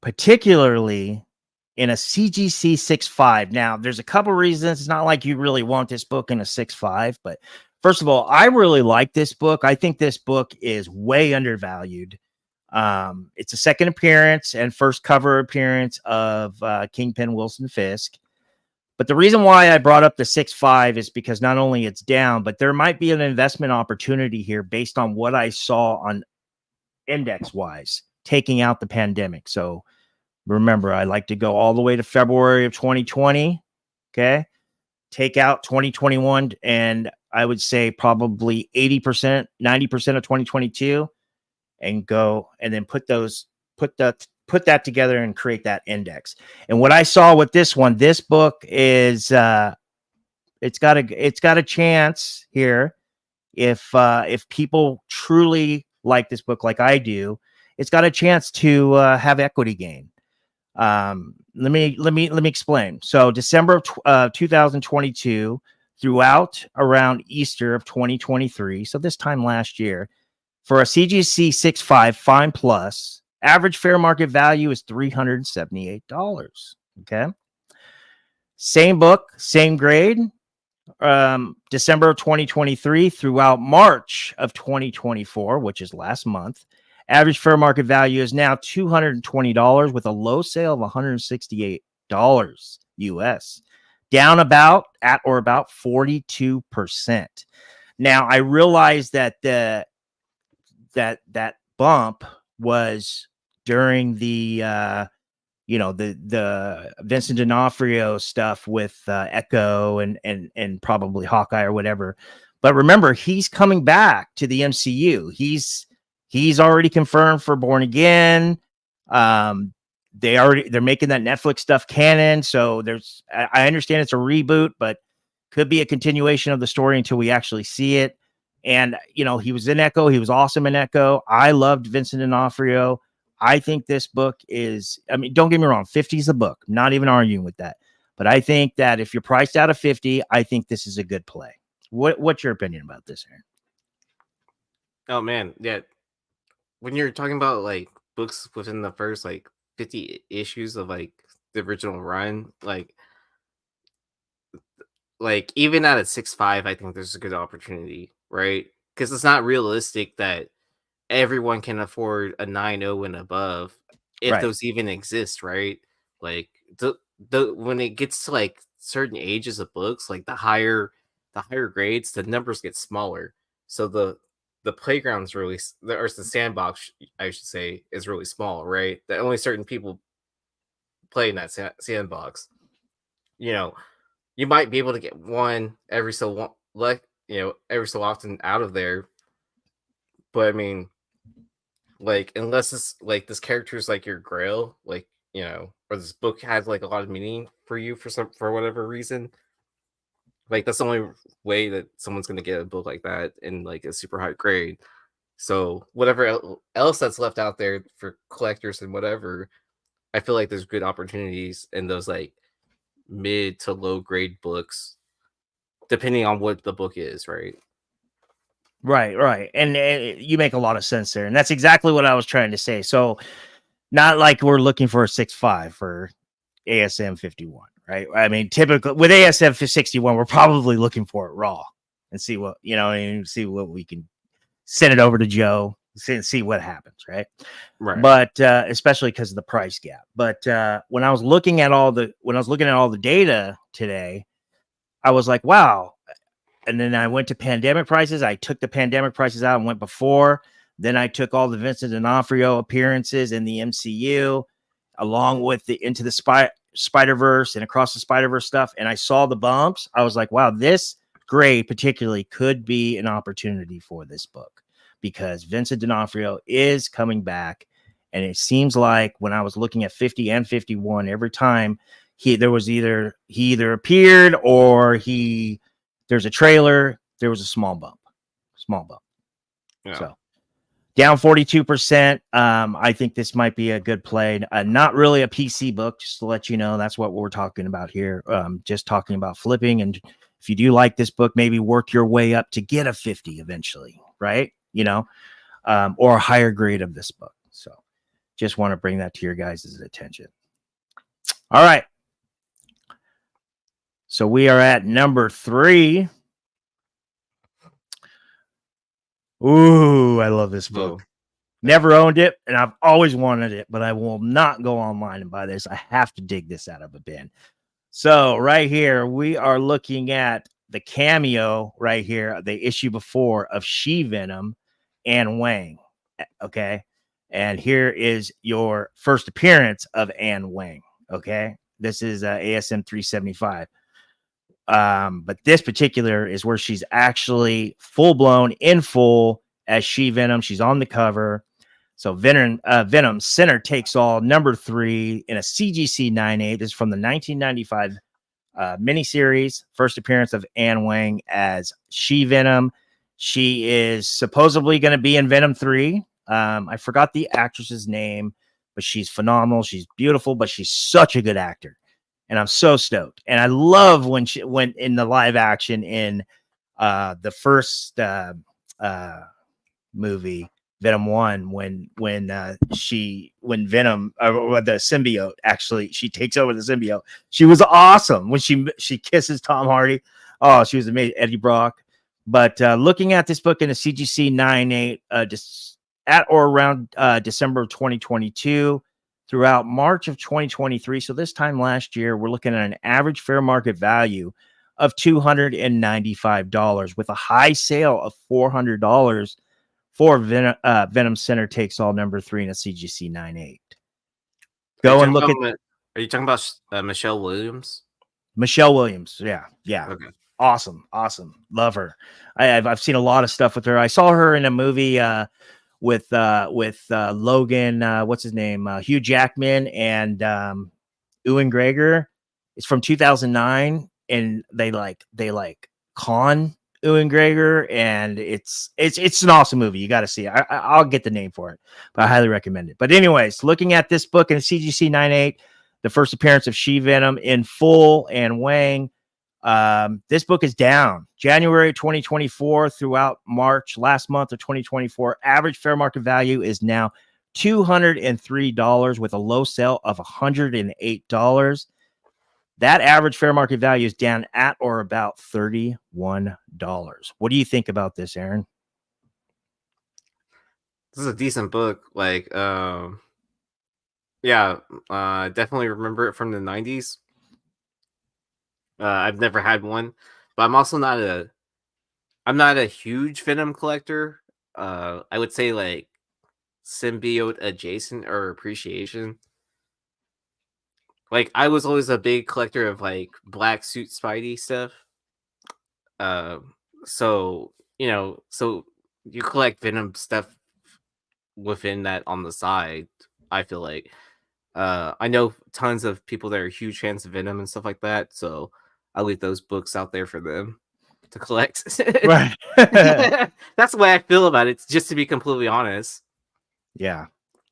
B: particularly in a CGC 6.5. Now, there's a couple reasons. It's not like you really want this book in a 6.5, but first of all, I really like this book. I think this book is way undervalued. It's a second appearance and first cover appearance of Kingpin Wilson Fisk. But the reason why I brought up the 6.5 is because not only it's down, but there might be an investment opportunity here based on what I saw on index-wise, taking out the pandemic. So remember, I like to go all the way to February of 2020, okay? Take out 2021, and I would say probably 80%, 90% of 2022, and go and then put that together and create that index. And what I saw with this book is it's got a chance here if people truly like this book like I do, it's got a chance to have equity gain. Let me explain. So December of 2022 throughout around Easter of 2023, so this time last year, for a CGC 6.5 Fine Plus, average fair market value is $378. Okay. Same book, same grade. December of 2023 throughout March of 2024, which is last month, average fair market value is now $220 with a low sale of $168 US, down about 42%. Now, I realize that that bump was during the the Vincent D'Onofrio stuff with Echo and probably Hawkeye or whatever. But remember, he's coming back to the MCU. He's already confirmed for Born Again. They're making that Netflix stuff canon. So I understand it's a reboot, but could be a continuation of the story until we actually see it. And he was in Echo. He was awesome in Echo. I loved Vincent D'Onofrio. I think this book is, I mean, don't get me wrong, 50 is a book. I'm not even arguing with that. But I think that if you're priced out of 50, I think this is a good play. What's your opinion about this, Aaron?
A: Oh man, yeah. When you're talking about like books within the first like 50 issues of like the original run, like even at a 6.5, I think there's a good opportunity, right? Because it's not realistic that everyone can afford a 9.0 and above, if
B: Right.
A: those even exist, right? Like the when it gets to like certain ages of books, like the higher grades, the numbers get smaller. So the playground's really, or the sandbox, I should say, is really small, right? That only certain people play in that sandbox. You might be able to get one every so every so often out of there, but I mean, like, unless it's like this character is like your grail, like, or this book has like a lot of meaning for you for whatever reason, like that's the only way that someone's gonna get a book like that in like a super high grade. So whatever else that's left out there for collectors and whatever, I feel like there's good opportunities in those like mid to low grade books, depending on what the book is, right?
B: Right. And you make a lot of sense there. And that's exactly what I was trying to say. So not like we're looking for a 6.5 for ASM 51, right? I mean, typically with ASM 61, we're probably looking for it raw and see what, and see what we can send it over to Joe and see what happens, right?
A: Right.
B: But especially because of the price gap. But when I was looking at all the data today, I was like, wow. And then I went to pandemic prices. I took the pandemic prices out and went before. Then I took all the Vincent D'Onofrio appearances in the MCU, along with the Into the Spider-Verse and Across the Spider-Verse stuff. And I saw the bumps. I was like, wow, this grade particularly could be an opportunity for this book, because Vincent D'Onofrio is coming back. And it seems like when I was looking at 50 and 51, every time he either appeared or there's a trailer, there was a small bump.
A: Yeah.
B: So down 42%. I think this might be a good play. Not really a PC book, just to let you know. That's what we're talking about here. Just talking about flipping. And if you do like this book, maybe work your way up to get a 50 eventually, right? Or a higher grade of this book. So just want to bring that to your guys' attention. All right. So we are at number 3. Ooh, I love this book. Never owned it, and I've always wanted it, but I will not go online and buy this. I have to dig this out of a bin. So right here, we are looking at the cameo right here, the issue before of She-Venom and Wang. Okay. And here is your first appearance of Anne Wang. Okay. This is ASM 375. But this particular is where she's actually full blown in full as She-Venom. She's on the cover. So Venom Center Takes All number 3 in a CGC 9.8. This is from the 1995 miniseries. First appearance of Anne Wang as She-Venom. She is supposedly going to be in Venom 3. I forgot the actress's name, but she's phenomenal. She's beautiful, but she's such a good actor. And I'm so stoked. And I love when she went in the live action in the first movie, Venom 1, when Venom, the symbiote, actually, she takes over the symbiote. She was awesome when she kisses Tom Hardy. Oh, she was amazing. Eddie Brock. But looking at this book in a CGC 9.8, just at or around December of 2022, throughout March of 2023. So this time last year, we're looking at an average fair market value of $295 with a high sale of $400 for Venom Center Takes All #3 in a CGC 98.
A: Are you
B: Go and
A: talking
B: look at
A: about Are you talking about Michelle Williams?
B: Michelle Williams. Yeah.
A: Okay.
B: Awesome. Love her. I've seen a lot of stuff with her. I saw her in a movie with Logan, what's his name? Hugh Jackman and Ewan Gregor. It's from 2009, and they con Ewan Gregor, and it's an awesome movie. You got to see it. I'll get the name for it, but I highly recommend it. But anyways, looking at this book in CGC 98, the first appearance of She-Venom in full and Wang. This book is down January 2024 throughout March, last month of 2024. Average fair market value is now $203 with a low sell of $108. That average fair market value is down at or about $31. What do you think about this, Aaron?
A: This is a decent book. Like, yeah, definitely remember it from the 90s. I've never had one, but I'm also not a huge Venom collector. I would say like symbiote adjacent or appreciation. Like, I was always a big collector of like black suit Spidey stuff. So so you collect Venom stuff within that on the side. I feel like I know tons of people that are huge fans of Venom and stuff like that, so I'll leave those books out there for them to collect.
B: Right.
A: That's the way I feel about it, just to be completely honest.
B: Yeah.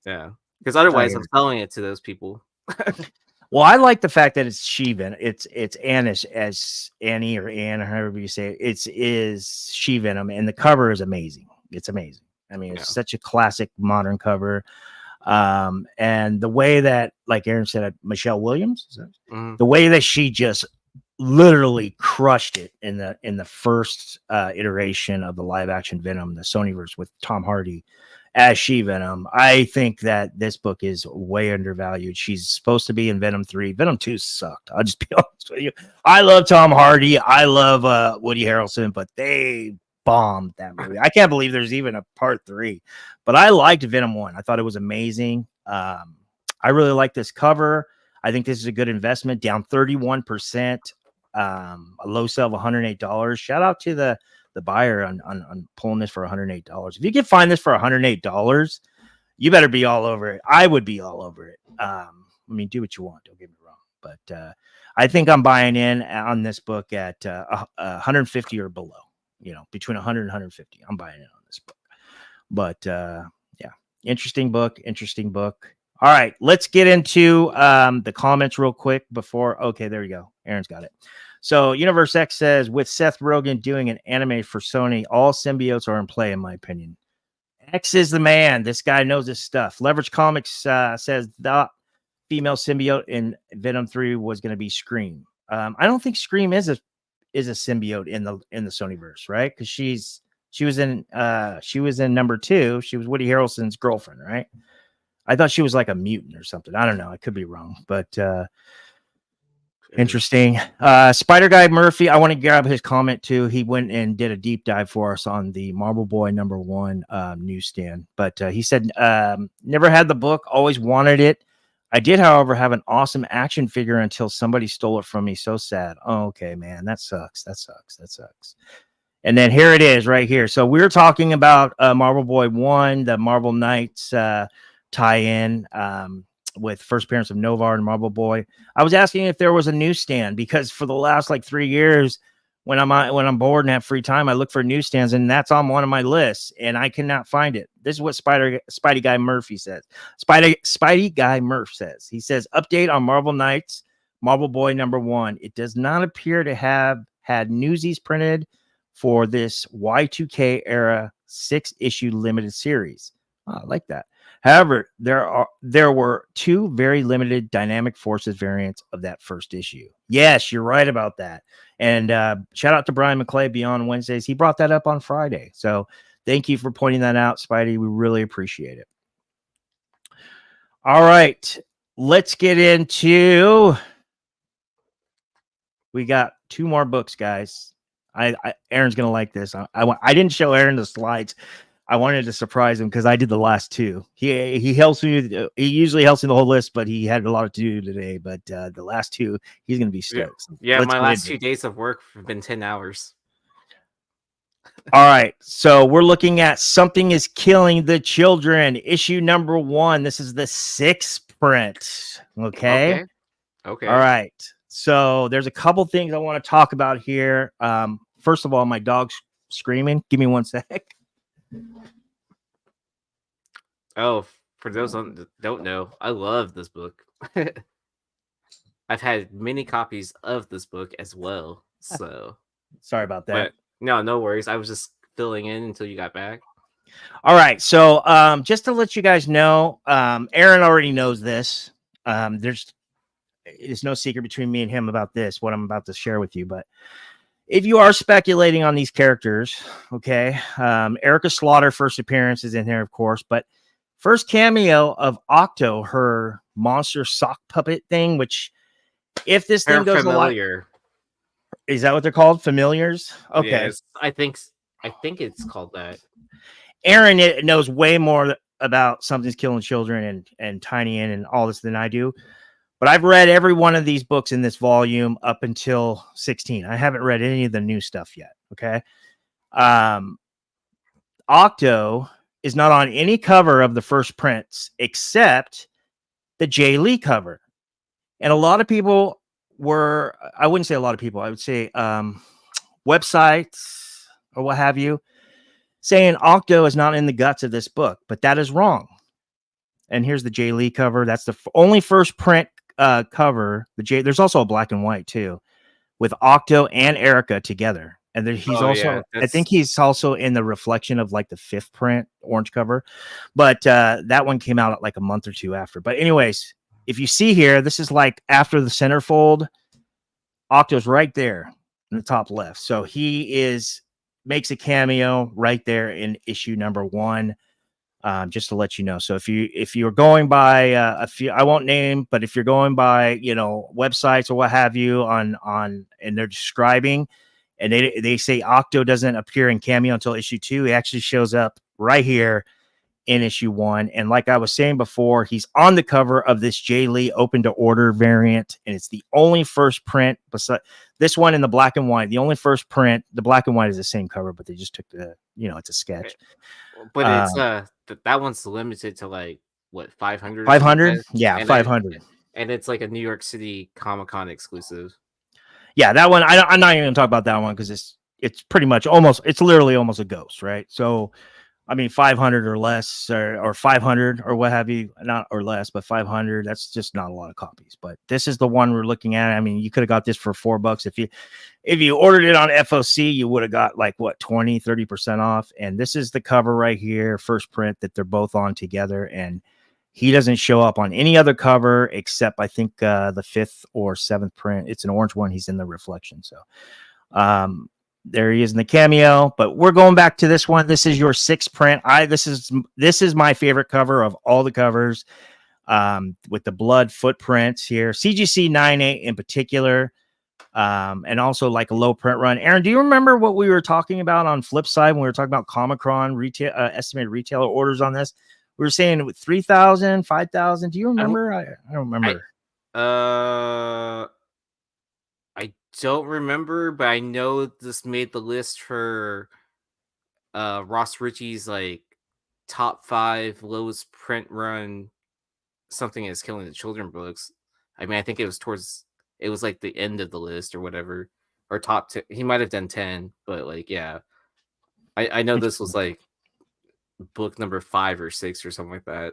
A: Because otherwise I'm selling it to those people.
B: Well, I like the fact that it's She-Venom. It's Anne as Annie or Anne, or however you say it. Is She-Venom, and the cover is amazing. It's amazing. I mean, it's such a classic modern cover. And the way that, like Aaron said, Michelle Williams, the way that she just literally crushed it in the first iteration of the live action Venom, the Sonyverse with Tom Hardy as She-Venom. I think that this book is way undervalued. She's supposed to be in Venom 3. Venom 2 sucked. I'll just be honest with you. I love Tom Hardy. I love Woody Harrelson, but they bombed that movie. I can't believe there's even a part 3. But I liked Venom 1. I thought it was amazing. I really like this cover. I think this is a good investment. Down 31%. A low sell of $108. Shout out to the buyer on pulling this for $108. If you can find this for $108, you better be all over it. I would be all over it. I mean, do what you want. Don't get me wrong. But I think I'm buying in on this book at 150 or below. Between 100 and 150. I'm buying in on this book. But yeah, interesting book. All right, let's get into the comments real quick before. Okay, there you go. Aaron's got it. So Universe X says, with Seth Rogen doing an anime for Sony, all symbiotes are in play, in my opinion. X is the man. This guy knows his stuff. Leverage Comics says the female symbiote in Venom 3 was going to be Scream. I don't think Scream is a symbiote in the Sonyverse, right? Because she was in number 2. She was Woody Harrelson's girlfriend, right? I thought she was like a mutant or something. I don't know. I could be wrong, but interesting. Spider Guy Murphy, I want to grab his comment too. He went and did a deep dive for us on the Marvel Boy #1 newsstand. But he said, never had the book, always wanted it. I did, however, have an awesome action figure until somebody stole it from me. So sad. Oh, okay, man. That sucks. And then here it is right here. So we were talking about Marvel Boy 1, the Marvel Knights tie-in with first appearance of Novar and Marvel Boy. I was asking if there was a newsstand, because for the last 3 years, when I'm bored and have free time, I look for newsstands, and that's on one of my lists, and I cannot find it. This is what Spidey Guy Murphy says. Spidey Guy Murph says. He says, update on Marvel Knights, Marvel Boy #1. It does not appear to have had newsies printed for this Y2K era 6-issue limited series. Oh, I like that. However, there were 2 very limited Dynamic Forces variants of that first issue. Yes, you're right about that. And shout out to Brian McClay Beyond Wednesdays. He brought that up on Friday. So thank you for pointing that out, Spidey. We really appreciate it. All right, let's get into. We got 2 more books, guys. Aaron's gonna like this. I didn't show Aaron the slides. I wanted to surprise him because I did the last two. He helps me. He usually helps me the whole list, but he had a lot to do today. But the last two, he's gonna be stoked. So
A: Yeah,
B: let's
A: my
B: get
A: last
B: into
A: 2
B: it.
A: days of work have been 10 hours.
B: All right, so we're looking at Something is Killing the Children, issue number 1. This is the 6th print. Okay.
A: Okay.
B: All right. So there's a couple things I want to talk about here. First of all, my dog's screaming. Give me 1 sec.
A: Oh, for those that don't know, I love this book. I've had many copies of this book as well. So,
B: Sorry about that.
A: but no worries. I was just filling in until you got back.
B: All right. So just to let you guys know, Aaron already knows this. It's no secret between me and him about this, what I'm about to share with you. But if you are speculating on these characters, okay, Erica Slaughter first appearance is in here, of course, but first cameo of Octo, her monster sock puppet thing, which if this thing goes
A: familiar,
B: is that what they're called? Familiars? Okay.
A: Yes, I think it's called that.
B: Aaron knows way more about Something's Killing Children and Tiny Inn and all this than I do. But I've read every one of these books in this volume up until 16. I haven't read any of the new stuff yet. Okay. Octo is not on any cover of the first prints except the Jay Lee cover. And a lot of people I wouldn't say a lot of people, I would say websites or what have you, saying Octo is not in the guts of this book, but that is wrong. And here's the Jay Lee cover. That's the only first print cover. There's also a black and white too, with Octo and Erica together. And he's I think he's also in the reflection of like the 5th print orange cover, but that one came out at like a month or 2 after. But anyways, if you see here, this is like after the centerfold. Octo's right there in the top left, so he makes a cameo right there in issue number 1. Just to let you know. So if you're going by I won't name, but if you're going by websites or what have you on and they're describing and they say Octo doesn't appear in cameo until issue 2, he actually shows up right here in issue 1. And like I was saying before, he's on the cover of this Jay Lee open to order variant, and it's the only first print besides this one in the black and white. The only first print, the black and white is the same cover, but they just took it's a sketch.
A: But it's that one's limited to like what 500.
B: 500, yeah, 500,
A: and it's like a New York City Comic-Con exclusive.
B: Yeah, that one I'm not even gonna talk about that one because it's pretty much it's literally almost a ghost, right? So I mean 500 or less or 500 or what have you, not or less, but 500, that's just not a lot of copies. But this is the one we're looking at. I mean, you could have got this for $4 if you ordered it on FOC, you would have got like what 20-30% off. And this is the cover right here, first print that they're both on together, and he doesn't show up on any other cover except I think the 5th or 7th print. It's an orange one. He's in the reflection. So there he is in the cameo, but we're going back to this one. This is your 6th print. This is my favorite cover of all the covers, with the blood footprints here. CGC 9.8 in particular, and also like a low print run. Aaron, do you remember what we were talking about on flip side when we were talking about Comic-Con retail estimated retailer orders on this? We were saying 3,000, 5,000. Do you remember? I don't remember.
A: I don't remember, but I know this made the list for Ross Ritchie's like top 5 lowest print run Something is Killing the Children books. I mean, I think it was like the end of the list or whatever, or top 10. He might have done 10, but like, yeah, I know this was like book number 5 or 6 or something like that.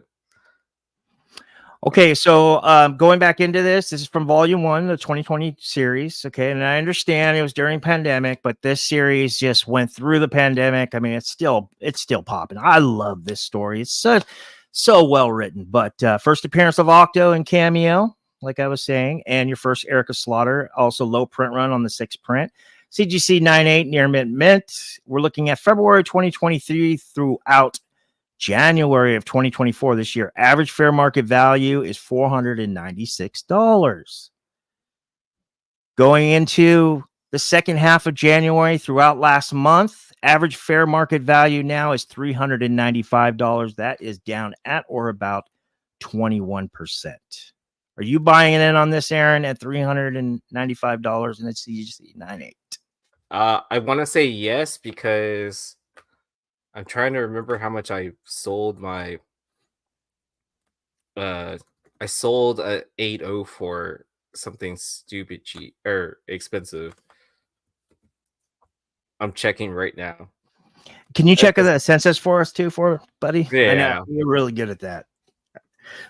B: Okay, so going back into this is from volume 1, the 2020 series. Okay, and I understand it was during pandemic, but this series just went through the pandemic. I mean, it's still popping. I love this story. It's so well written. But first appearance of Octo and cameo, like I was saying, and your first Erica Slaughter, also low print run on the 6th print. CGC 9.8 near mint. We're looking at February 2023 throughout January of 2024 this year. Average fair market value is $496. Going into the second half of January throughout last month, Average fair market value now is $395. That is down at or about 21%. Are you buying in on this, Aaron, at $395 and it's CGC 98?
A: I want to say yes because I'm trying to remember how much I sold my. I sold a 8.0 for something stupid cheap or expensive. I'm checking right now.
B: Can you check the census for us too, buddy?
A: Yeah.
B: I know you're really good at that.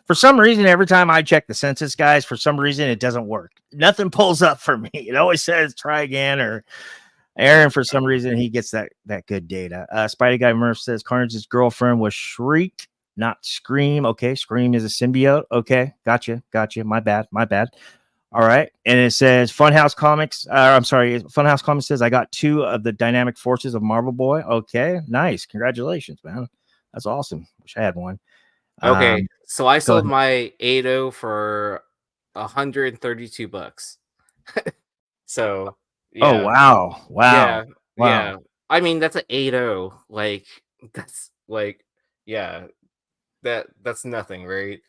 B: For some reason, every time I check the census, guys, for some reason it doesn't work. Nothing pulls up for me. It always says try again, or Aaron, for some reason, he gets that good data. Spidey Guy Murph says Carnage's girlfriend was Shriek, not Scream. Okay, Scream is a symbiote. Okay, gotcha. My bad. All right. And it says Funhouse Comics. Funhouse Comics says I got 2 of the Dynamic Forces of Marvel Boy. Okay, nice. Congratulations, man. That's awesome. Wish I had one.
A: Okay, so I sold my 8.0 for $132. So yeah.
B: Oh wow.
A: Yeah. I mean that's an 8.0. Like that's like that's nothing, right?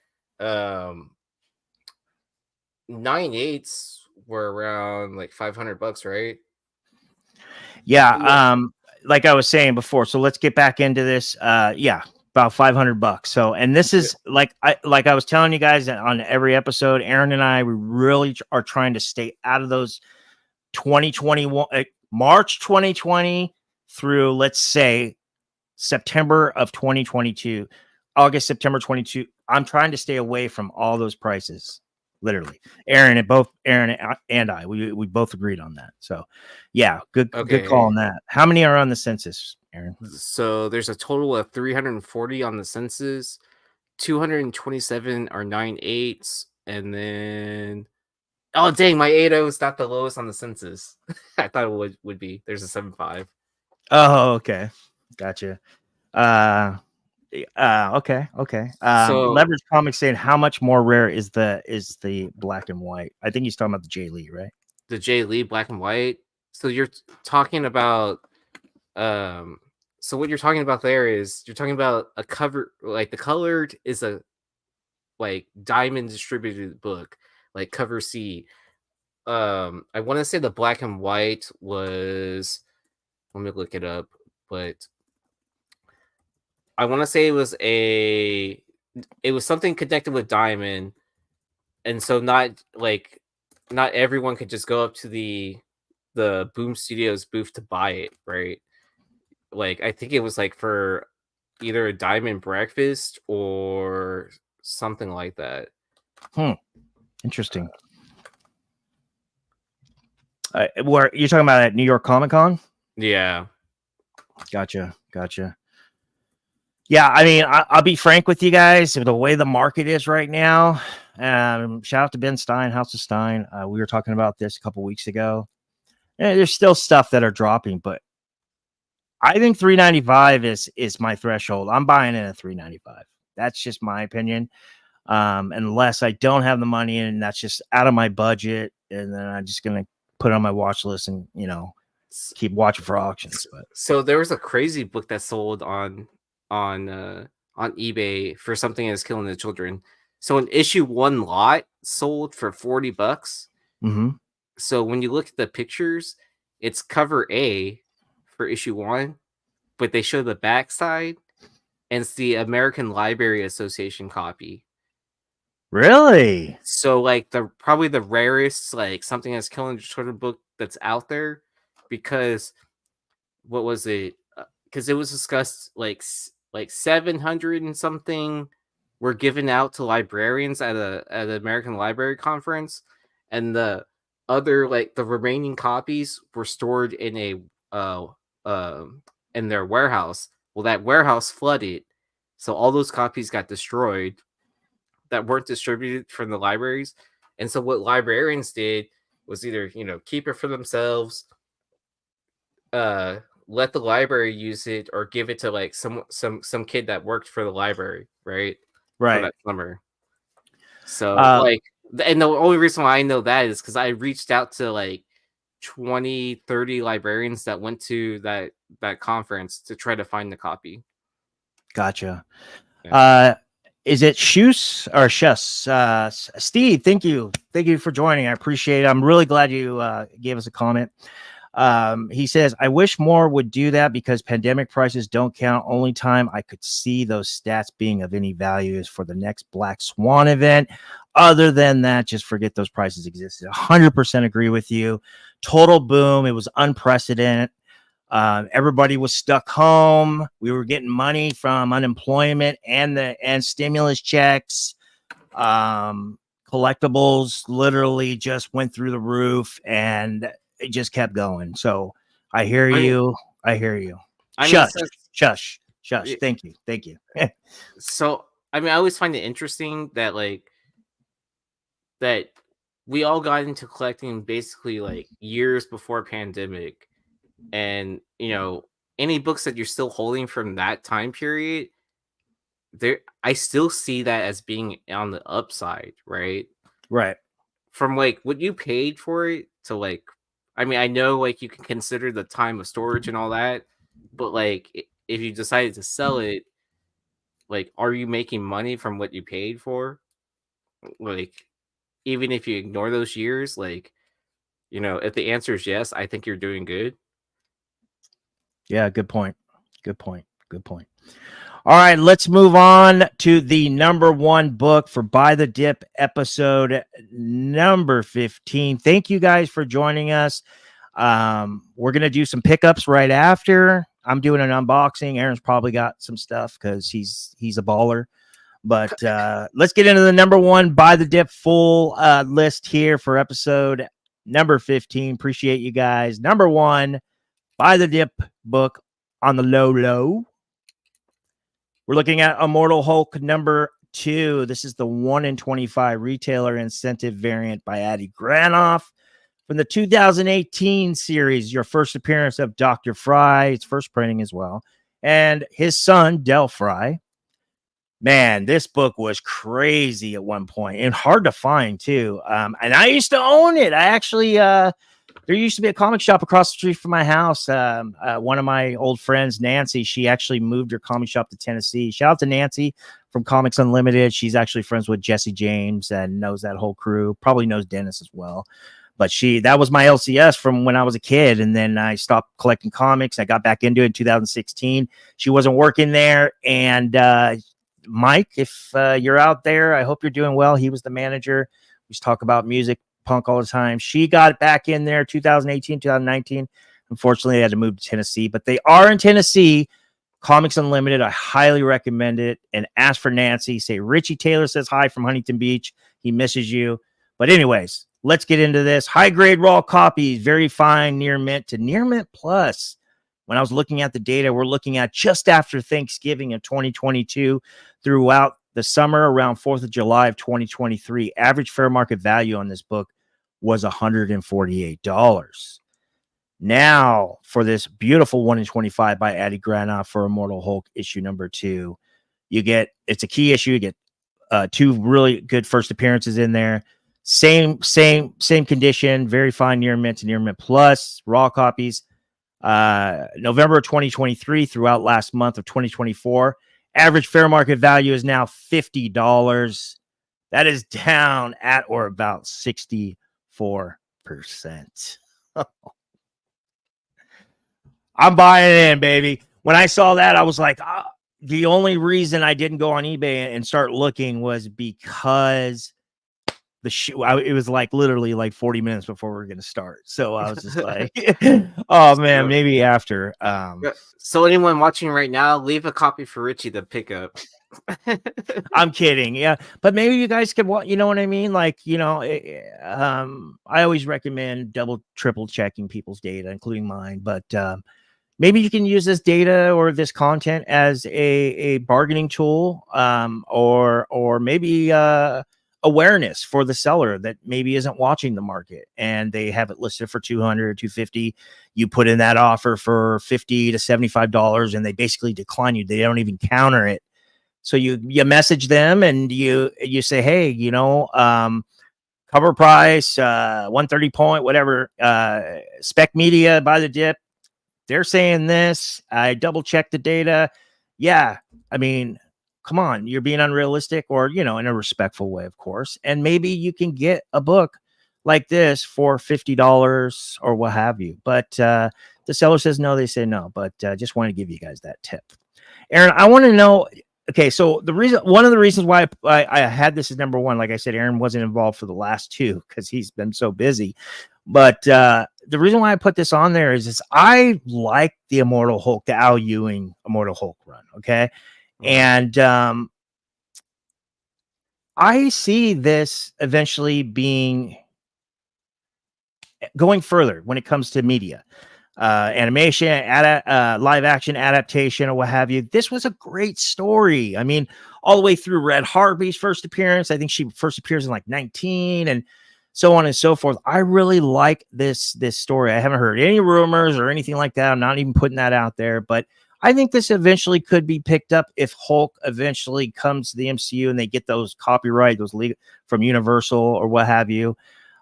A: 9.8s were around like $500, right?
B: Yeah. Like I was saying before, so let's get back into this. About $500. So, and this is like I was telling you guys on every episode, Aaron and I, we really are trying to stay out of those 2021, March 2020 through, let's say, September of 2022, August, September 22. I'm trying to stay away from all those prices. Literally, Aaron and I, we both agreed on that. So, yeah, good call on that. How many are on the census, Aaron?
A: So there's a total of 340 on the census. 227 are 9.8s, and then oh dang, my 8.0 is not the lowest on the census. I thought it would be. There's a 7.5.
B: Oh, okay, gotcha. Okay.
A: So
B: Leverage Comics saying how much more rare is the black and white? I think he's talking about the Jay Lee, right?
A: The Jay Lee black and white. So you're talking about so what you're talking about there is you're talking about a cover, like the colored is a like diamond distributed book, like cover C. I want to say the black and white was, let me look it up, but I want to say it was something connected with diamond, and so not everyone could just go up to the Boom Studios booth to buy it, right? Like I think it was like for either a diamond breakfast or something like that.
B: Interesting. Where you're talking about at New York Comic Con?
A: Yeah.
B: Gotcha. Yeah, I mean, I'll be frank with you guys. The way the market is right now, shout out to Ben Stein, House of Stein. We were talking about this a couple weeks ago. There's still stuff that are dropping, but I think $395 is my threshold. I'm buying in at $395. That's just my opinion. Unless I don't have the money and that's just out of my budget, and then I'm just gonna put it on my watch list and keep watching for auctions. But
A: so there was a crazy book that sold on eBay for something that's killing the children. So an issue 1 lot sold for $40.
B: Mm-hmm.
A: So when you look at the pictures, it's cover A for issue 1, but they show the backside, and it's the American Library Association copy.
B: Really?
A: So like probably the rarest like something that's killing the children book that's out there, because what was it? Because it was discussed like 700 and something were given out to librarians at an American Library Conference, and the other like the remaining copies were stored in in their warehouse. Well, that warehouse flooded, so all those copies got destroyed that weren't distributed from the libraries. And so what librarians did was either keep it for themselves, let the library use it, or give it to like some kid that worked for the library, right for that summer. So and the only reason why I know that is because I reached out to like 20-30 librarians that went to that conference to try to find the copy.
B: Gotcha.
A: Yeah.
B: Is it Shus or Shus? Steve, thank you for joining. I appreciate it. I'm really glad you gave us a comment. He says, I wish more would do that because pandemic prices don't count. Only time I could see those stats being of any value is for the next Black Swan event. Other than that, just forget those prices existed. 100% agree with you. Total boom. It was unprecedented. Everybody was stuck home. We were getting money from unemployment and stimulus checks. Collectibles literally just went through the roof, and it just kept going. So I hear you. I hear you. Shush. Thank you.
A: So I mean, I always find it interesting that that we all got into collecting basically like years before pandemic, and any books that you're still holding from that time period, I still see that as being on the upside, right?
B: Right.
A: From like what you paid for it to I mean, I know like you can consider the time of storage and all that, but like if you decided to sell it, like, are you making money from what you paid for? Like, even if you ignore those years, like, if the answer is yes, I think you're doing good.
B: Yeah, good point. All right, let's move on to the number one book for Buy the Dip episode number 15. Thank you guys for joining us. We're going to do some pickups right after. I'm doing an unboxing. Aaron's probably got some stuff because he's a baller. But let's get into the number one Buy the Dip full list here for episode number 15. Appreciate you guys. Number one, Buy the Dip book on the low. We're looking at Immortal Hulk number 2. This is the 1 in 25 retailer incentive variant by Adi Granoff from the 2018 series. Your first appearance of Dr. Fry. It's first printing as well. And his son, Del Fry. Man, this book was crazy at one point and hard to find too. And I used to own it. I actually, there used to be a comic shop across the street from my house. One of my old friends, Nancy, she actually moved her comic shop to Tennessee. Shout out to Nancy from Comics Unlimited. She's actually friends with Jesse James and knows that whole crew. Probably knows Dennis as well. But that was my LCS from when I was a kid. And then I stopped collecting comics. I got back into it in 2016. She wasn't working there. And Mike, if you're out there, I hope you're doing well. He was the manager. We used to talk about music, punk all the time. She got back in there 2018, 2019. Unfortunately, they had to move to Tennessee, but they are in Tennessee. Comics Unlimited. I highly recommend it. And ask for Nancy. Say Richie Taylor says hi from Huntington Beach. He misses you. But anyways, let's get into this. High grade raw copies, very fine, near mint to near mint plus. When I was looking at the data, we're looking at just after Thanksgiving of 2022 throughout the summer around 4th of July of 2023. Average fair market value on this book was $148. Now, for this beautiful 1 in 25 by Adi Granoff for Immortal Hulk issue number 2, it's a key issue. You get 2 really good first appearances in there. Same condition, very fine near mint to near mint plus, raw copies. November of 2023 throughout last month of 2024. Average fair market value is now $50. That is down at or about 64%. I'm buying in, baby. When I saw that, I was like, the only reason I didn't go on eBay and start looking was because it was like literally like 40 minutes before we were going to start. So I was just like, oh man, maybe after.
A: So anyone watching right now, leave a copy for Richie to pick up.
B: I'm kidding. Yeah. But maybe you guys could, you know what I mean? Like, I always recommend double, triple checking people's data, including mine. But maybe you can use this data or this content as a bargaining tool, or maybe awareness for the seller that maybe isn't watching the market and they have it listed for $200 or $250. You put in that offer for $50 to $75 and they basically decline you. They don't even counter it. So you message them and you say, hey, cover price, 130 point, whatever, spec media, buy the dip. they're saying this. I double checked the data. Yeah, I mean, come on, you're being unrealistic, or in a respectful way, of course. And maybe you can get a book like this for $50 or what have you. But the seller says no, they say no. But just want to give you guys that tip. Aaron, I want to know. Okay, so one of the reasons why I had this as number one, like I said, Aaron wasn't involved for the last two because he's been so busy. But the reason why I put this on there is I like the Immortal Hulk, the Al Ewing Immortal Hulk run. Okay, and I see this eventually going further when it comes to media, animation, live action adaptation, or what have you. This was a great story. I mean, all the way through Red Harvey's first appearance. I think she first appears in like 19 and so on and so forth. I really like this story. I haven't heard any rumors or anything like that. I'm not even putting that out there, but I think this eventually could be picked up if Hulk eventually comes to the MCU and they get those copyright, those legal from Universal or what have you.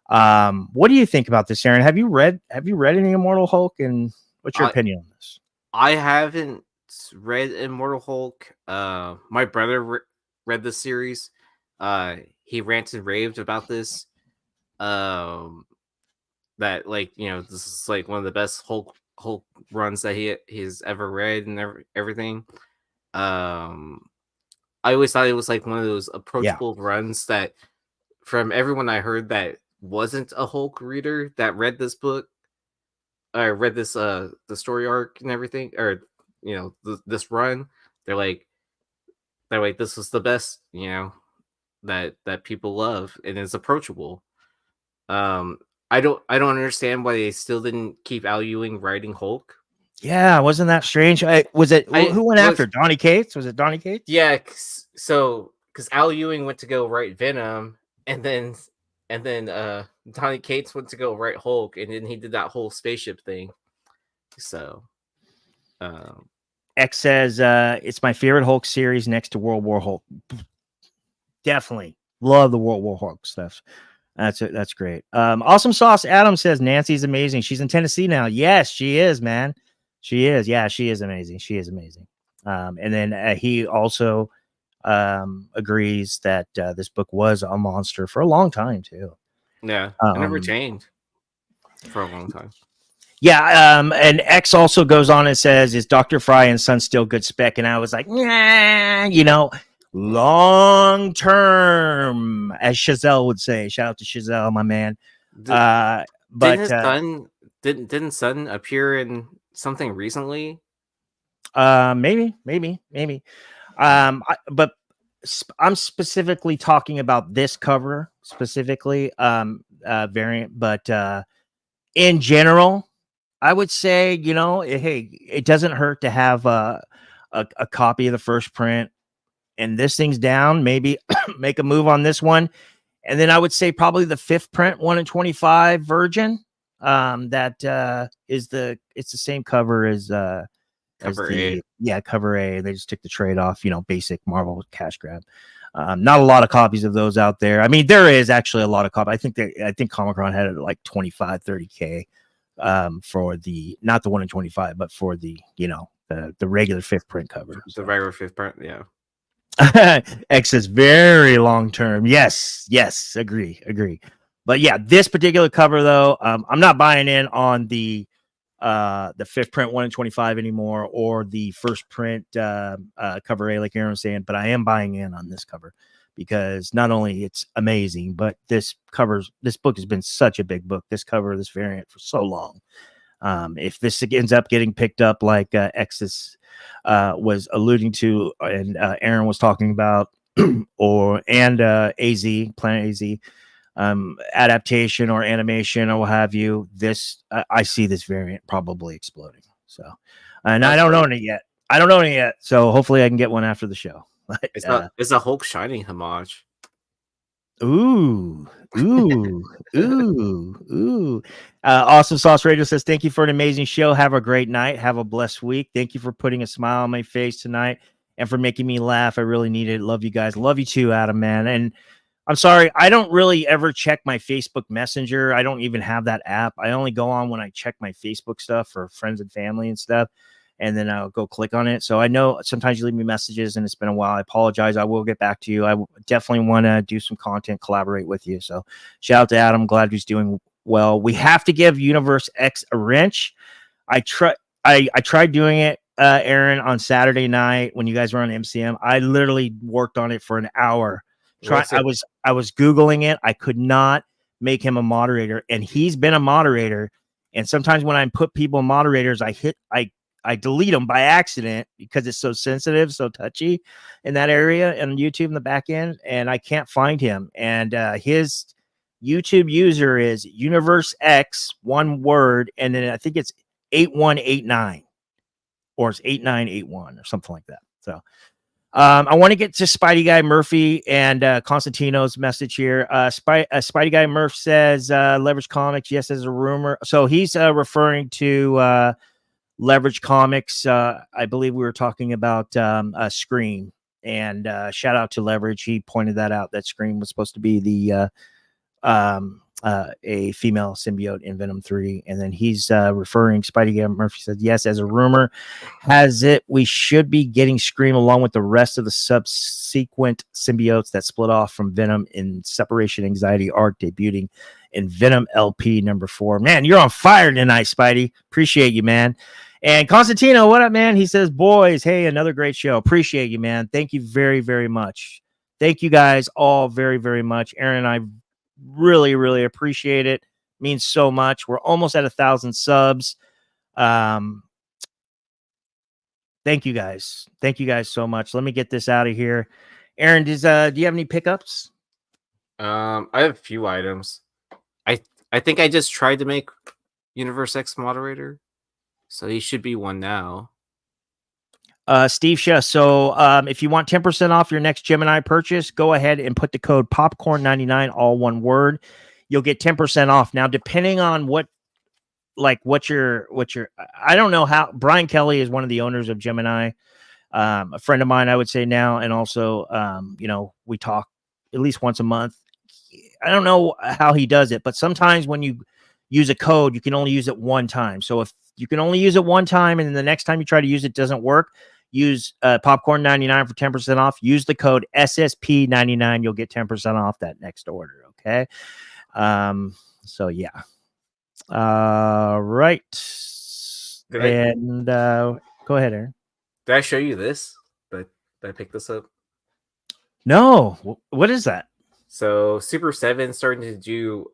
B: What do you think about this, Aaron? Have you read any Immortal Hulk, and what's your opinion on this?
A: I haven't read Immortal Hulk. My brother read the series. He ranted and raved about this. That this is like one of the best Hulk runs that he's ever read and everything. I always thought it was like one of those approachable runs that, from everyone I heard that wasn't a Hulk reader that read this book, or read this the story arc and everything, or this run, they're like this is the best that people love, and it's approachable. I don't understand why they still didn't keep Al Ewing writing Hulk.
B: Yeah, wasn't that strange? Who went after Donny Cates? Was it Donny Cates?
A: Yeah, so because Al Ewing went to go write Venom, and then Donny Cates went to go write Hulk, and then he did that whole spaceship thing. So
B: X says it's my favorite Hulk series next to World War Hulk. Definitely love the World War Hulk stuff. That's great. Awesome Sauce Adam says Nancy's amazing. She's in Tennessee now. Yes, she is, man. She is. Yeah, she is amazing. She is amazing. And then he also agrees that this book was a monster for a long time too.
A: Yeah, it never changed for a long time.
B: Yeah, and X also goes on and says, "Is Dr. Fry and Son still good spec?" And I was like, nah, long term, as Chazelle would say. Shout out to Chazelle, my man. But
A: didn't Son appear in something recently?
B: Maybe. But I'm specifically talking about this cover specifically, variant. But in general, I would say, hey, it doesn't hurt to have a copy of the first print. And this thing's down, maybe make a move on this one. And then I would say probably the fifth print, 1 in 25 Virgin. That it's the same cover as
A: cover A.
B: Yeah, cover A. They just took the trade off, basic Marvel cash grab. Not a lot of copies of those out there. I mean, there is actually a lot of copies. I think Comic-Con had it like 25, 30K for the, not the 1 in 25, but for the, the regular fifth print cover.
A: The regular fifth print, yeah.
B: X is very long term. Yes, agree. But yeah, this particular cover though, I'm not buying in on the fifth print 1 in 25 anymore, or the first print cover A, like Aaron was saying. But I am buying in on this cover because not only it's amazing, but this book has been such a big book. This cover, this variant for so long. If this ends up getting picked up like X's was alluding to, and Aaron was talking about, AZ, Planet AZ, adaptation or animation or what have you, I see this variant probably exploding. So, and I don't know it yet. So hopefully I can get one after the show. But,
A: it's a Hulk Shining homage.
B: Ooh. Awesome Sauce Radio says, thank you for an amazing show. Have a great night. Have a blessed week. Thank you for putting a smile on my face tonight and for making me laugh. I really need it. Love you guys. Love you too, Adam, man. And I'm sorry. I don't really ever check my Facebook Messenger. I don't even have that app. I only go on when I check my Facebook stuff for friends and family and stuff. And then I'll go click on it. So I know sometimes you leave me messages and it's been a while. I apologize. I will get back to you. I definitely want to do some content, collaborate with you. So shout out to Adam. Glad he's doing well. We have to give Universe X a wrench. I tried doing it, Aaron, on Saturday night when you guys were on MCM. I literally worked on it for an hour. I was Googling it. I could not make him a moderator, and he's been a moderator. And sometimes when I put people in moderators, I delete them by accident because it's so sensitive, so touchy in that area and YouTube in the back end, and I can't find him. And his YouTube user is Universe X, one word, and then I think it's 8189 or it's 8981 or something like that. So I want to get to Spidey Guy Murphy and Constantino's message here. Spidey Guy Murph says Leverage Comics, yes, as a rumor. So he's referring to Leverage Comics. I believe we were talking about Scream, and shout out to Leverage. He pointed that out, that Scream was supposed to be the a female symbiote in Venom 3. And then he's referring, Spidey Guy Murphy said, yes, as a rumor has it, we should be getting Scream along with the rest of the subsequent symbiotes that split off from Venom in Separation Anxiety arc, debuting in Venom LP number 4. Man, you're on fire tonight, Spidey. Appreciate you, man. And Constantino, what up, man? He says, boys, hey, another great show. Appreciate you, man. Thank you very, very much. Thank you guys all very, very much. Aaron and I really, really appreciate it. Means so much. We're almost at 1,000 subs. Thank you guys. Thank you guys so much. Let me get this out of here. Aaron, do you have any pickups?
A: I have a few items. I think I just tried to make Universe X moderator, so he should be one now.
B: Steve Shea. So if you want 10% off your next Gemini purchase, go ahead and put the code popcorn99, all one word. You'll get 10% off. Now, depending on what your, I don't know how. Brian Kelly is one of the owners of Gemini, a friend of mine, I would say now. And also, we talk at least once a month. I don't know how he does it, but sometimes when you use a code, you can only use it one time. So if you can only use it one time and then the next time you try to use it doesn't work, use popcorn99 for 10% off. Use the code SSP99. You'll get 10% off that next order. Okay. So yeah. Right. Go ahead, Aaron.
A: Did I show you this? Did I pick this up?
B: No. What is that?
A: So Super 7 starting to do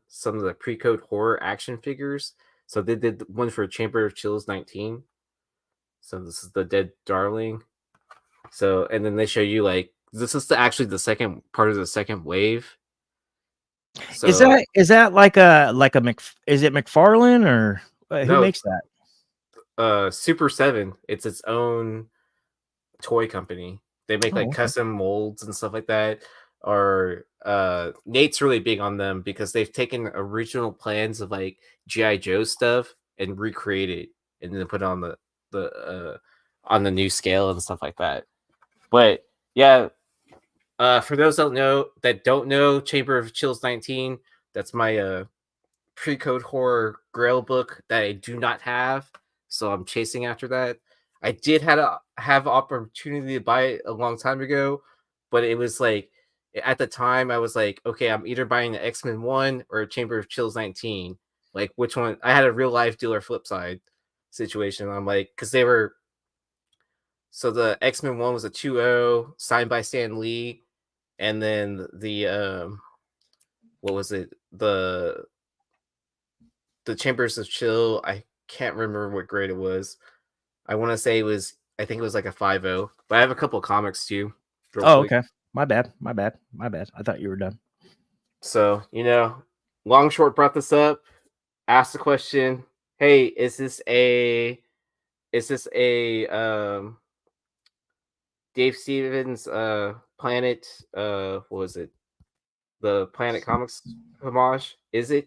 A: some of the pre-code horror action figures. So they did one for Chamber of Chills 19. So this is the Dead Darling. So, and then they show you like this is actually the second part of the second wave.
B: So, is that like is it McFarlane or who makes that?
A: Super 7. It's its own toy company. They make custom molds and stuff like that. Or Nate's really big on them because they've taken original plans of like G.I. Joe stuff and recreated and then put it on the new scale and stuff like that. But yeah, for those that don't know Chamber of Chills 19, that's my pre-code horror grail book that I do not have, so I'm chasing after that. I did have opportunity to buy it a long time ago, but it was like at the time I was like, okay, I'm either buying the XMen 1 or Chamber of Chills 19. Like which one? I had a real life dealer flip side situation. I'm like, because they were. So the XMen 1 was a 2.0 signed by Stan Lee, and then the what was it? The Chambers of Chill. I can't remember what grade it was. I want to say I think it was like a 5.0. But I have a couple of comics too.
B: Oh, quick. Okay. My bad. I thought you were done.
A: So, Long Short brought this up, asked the question, hey, is this a Dave Stevens Planet what was it? The Planet Comics homage? Is it?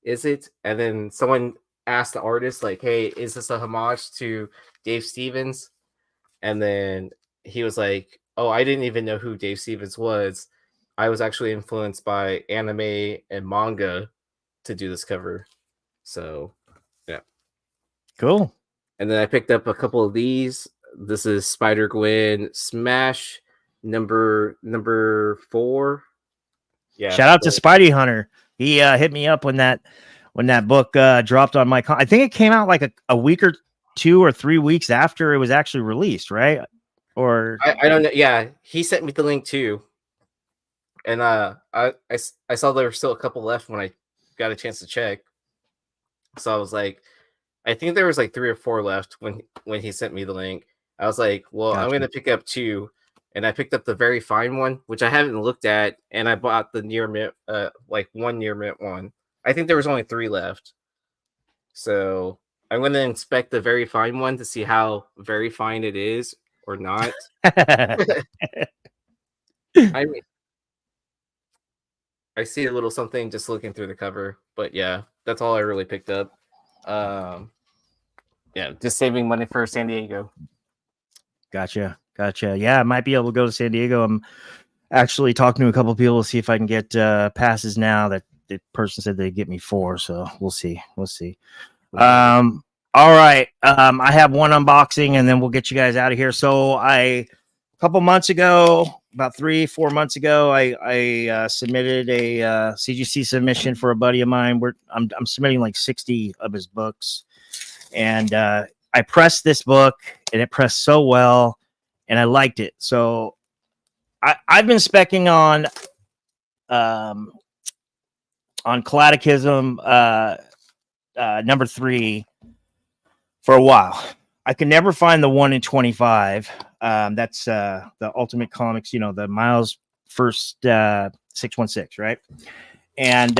A: Is it? And then someone asked the artist, like, hey, is this a homage to Dave Stevens? And then he was like, oh, I didn't even know who Dave Stevens was. I was actually influenced by anime and manga to do this cover. So, yeah.
B: Cool.
A: And then I picked up a couple of these. This is Spider-Gwen Smash number 4. Yeah.
B: Shout out to Spidey Hunter. He hit me up when that book dropped on my I think it came out like a week or 2 or 3 weeks after it was actually released, right? Or
A: I don't know. Yeah, he sent me the link too. And I saw there were still a couple left when I got a chance to check. So I was like, I think there was like 3 or 4 left when he sent me the link. I was like, well,
B: Gotcha.
A: I'm gonna pick up 2, and I picked up the very fine one, which I haven't looked at, and I bought the near mint, like 1 near mint one. I think there was only 3 left, so I'm gonna inspect the very fine one to see how very fine it is or not. I mean, I see a little something just looking through the cover, but yeah, that's all I really picked up. Yeah, just saving money for San Diego.
B: Gotcha. Yeah, I might be able to go to San Diego. I'm actually talking to a couple of people to see if I can get passes now. That the person said they'd get me 4, so we'll see. All right. I have one unboxing, and then we'll get you guys out of here. So a couple months ago, about 3-4 months ago, I submitted a CGC submission for a buddy of mine. I'm submitting like 60 of his books, and I pressed this book, and it pressed so well, and I liked it. So I've been specking on Collectibles number 3 for a while. I could never find the 1 in 25. That's the Ultimate Comics, the Miles first 616, right? And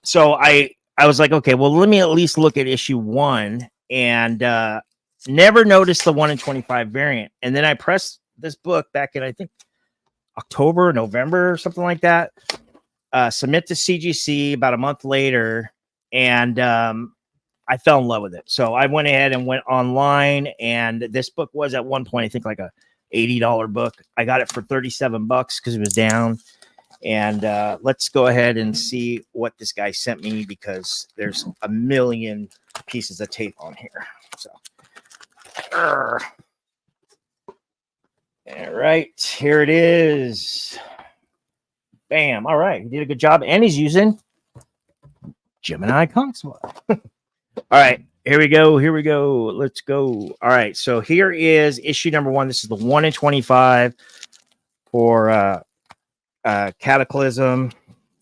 B: so I was like, okay, well, let me at least look at issue 1, and never noticed the 1 in 25 variant. And then I pressed this book back in, I think, October, November, or something like that. Submit to CGC about a month later, and I fell in love with it. So I went ahead and went online, and this book was at one point, I think, like a $80 book. I got it for $37 because it was down. And let's go ahead and see what this guy sent me, because there's a million pieces of tape on here. So, all right, here it is. Bam. All right, he did a good job, and he's using Gemini Comics. All right, here we go. Let's go. All right, so here is issue number 1. This is the 1 in 25 for Cataclysm,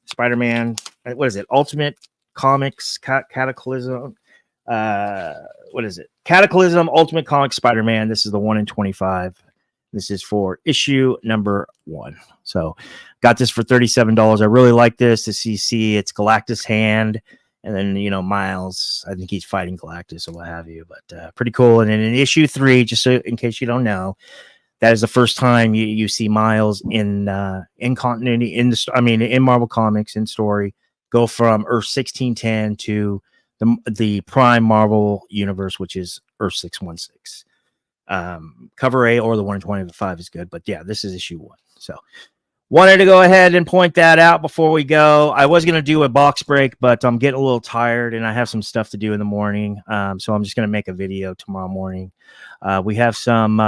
B: Spider-Man. What is it? Ultimate Comics Cataclysm. What is it? Cataclysm Ultimate Comics Spider-Man. This is the 1 in 25. This is for issue number 1. So got this for $37. I really like this. The CC, it's Galactus hand. And then, Miles, I think he's fighting Galactus or what have you. But pretty cool. And then in issue 3, just so in case you don't know, that is the first time you see Miles in continuity in Marvel Comics in story go from Earth 1610 to the Prime Marvel universe, which is Earth 616. Cover A or the 1 in 25 is good, but yeah, this is issue 1. So wanted to go ahead and point that out before we go. I was going to do a box break, but I'm getting a little tired and I have some stuff to do in the morning. So I'm just going to make a video tomorrow morning. We have some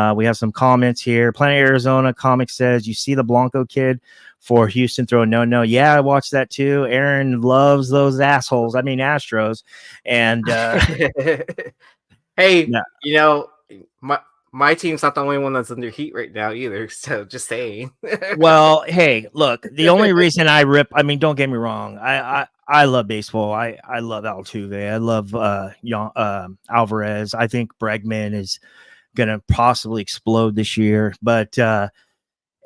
B: comments here. Planet Arizona Comics says, you see the Blanco kid for Houston throw no. Yeah, I watched that too. Aaron loves those assholes. I mean Astros. And
A: hey, yeah. My team's not the only one that's under heat right now either. So just saying.
B: Well, hey, look, the only reason I rip, don't get me wrong. I love baseball. I love Altuve. I love Alvarez. I think Bregman is going to possibly explode this year, but and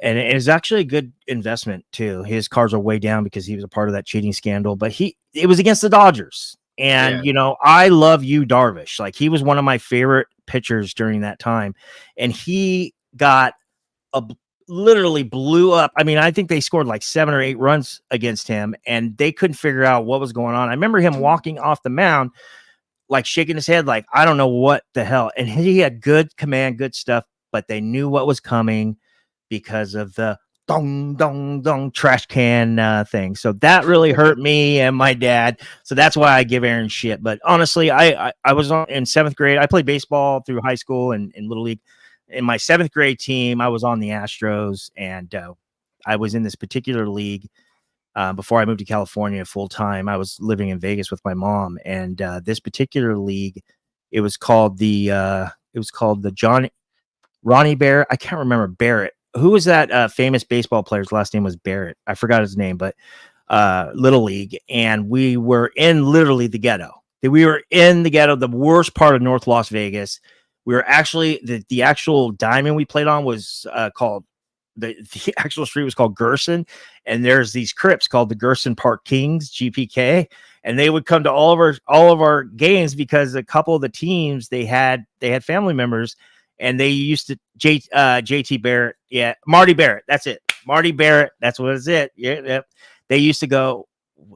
B: it's actually a good investment too. His cards are way down because he was a part of that cheating scandal, but it was against the Dodgers. And, I love Yu Darvish. Like, he was one of my favorite pitchers during that time. And he got literally blew up. I think they scored like 7 or 8 runs against him, and they couldn't figure out what was going on. I remember him walking off the mound, like shaking his head, like, I don't know what the hell. And he had good command, good stuff, but they knew what was coming because of the dong dong dong trash can thing. So that really hurt me and my dad. So that's why I give Aaron shit. But honestly, I was in 7th grade. I played baseball through high school and little league. In my 7th grade team, I was on the Astros, and I was in this particular league. Before I moved to California full time, I was living in Vegas with my mom, and this particular league, it was called the John Ronnie Barrett. I can't remember Barrett. Who was that famous baseball player's last name was Barrett? I forgot his name, but Little League. And we were in literally the ghetto. We were in the ghetto, the worst part of North Las Vegas. We were actually, the actual diamond we played on was called, the actual street was called Gerson. And there's these Crips called the Gerson Park Kings, GPK. And they would come to all of our games because a couple of the teams, they had family members. And they used to JT Barrett, Marty Barrett. That's it, Marty Barrett. That's what is it. Yeah. They used to go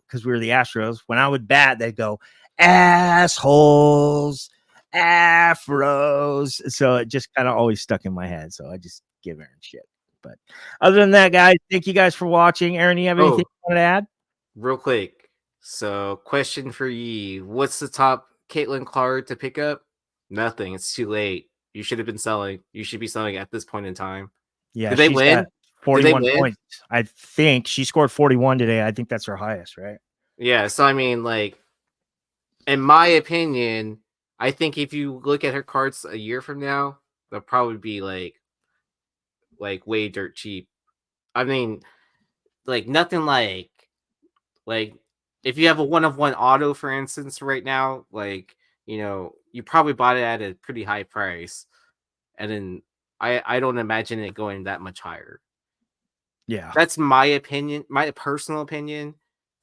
B: because we were the Astros. When I would bat, they'd go assholes, afros. So it just kind of always stuck in my head. So I just give Aaron shit. But other than that, guys, thank you guys for watching. Aaron, do you have anything you want to add?
A: Real quick. So, question for you: what's the top Caitlin card to pick up? Nothing. It's too late. You should have been selling. You should be selling at this point in time.
B: Yeah,
A: Did they
B: she's
A: win?
B: got 41 points. I think she scored 41 today. I think that's her highest, right?
A: Yeah. So I mean, like, in my opinion, I think if you look at her cards a year from now, they'll probably be like way dirt cheap. I mean, like nothing like if you have a 1-of-1 auto, for instance, right now, like you probably bought it at a pretty high price, and then I don't imagine it going that much higher.
B: Yeah,
A: That's my opinion, my personal opinion.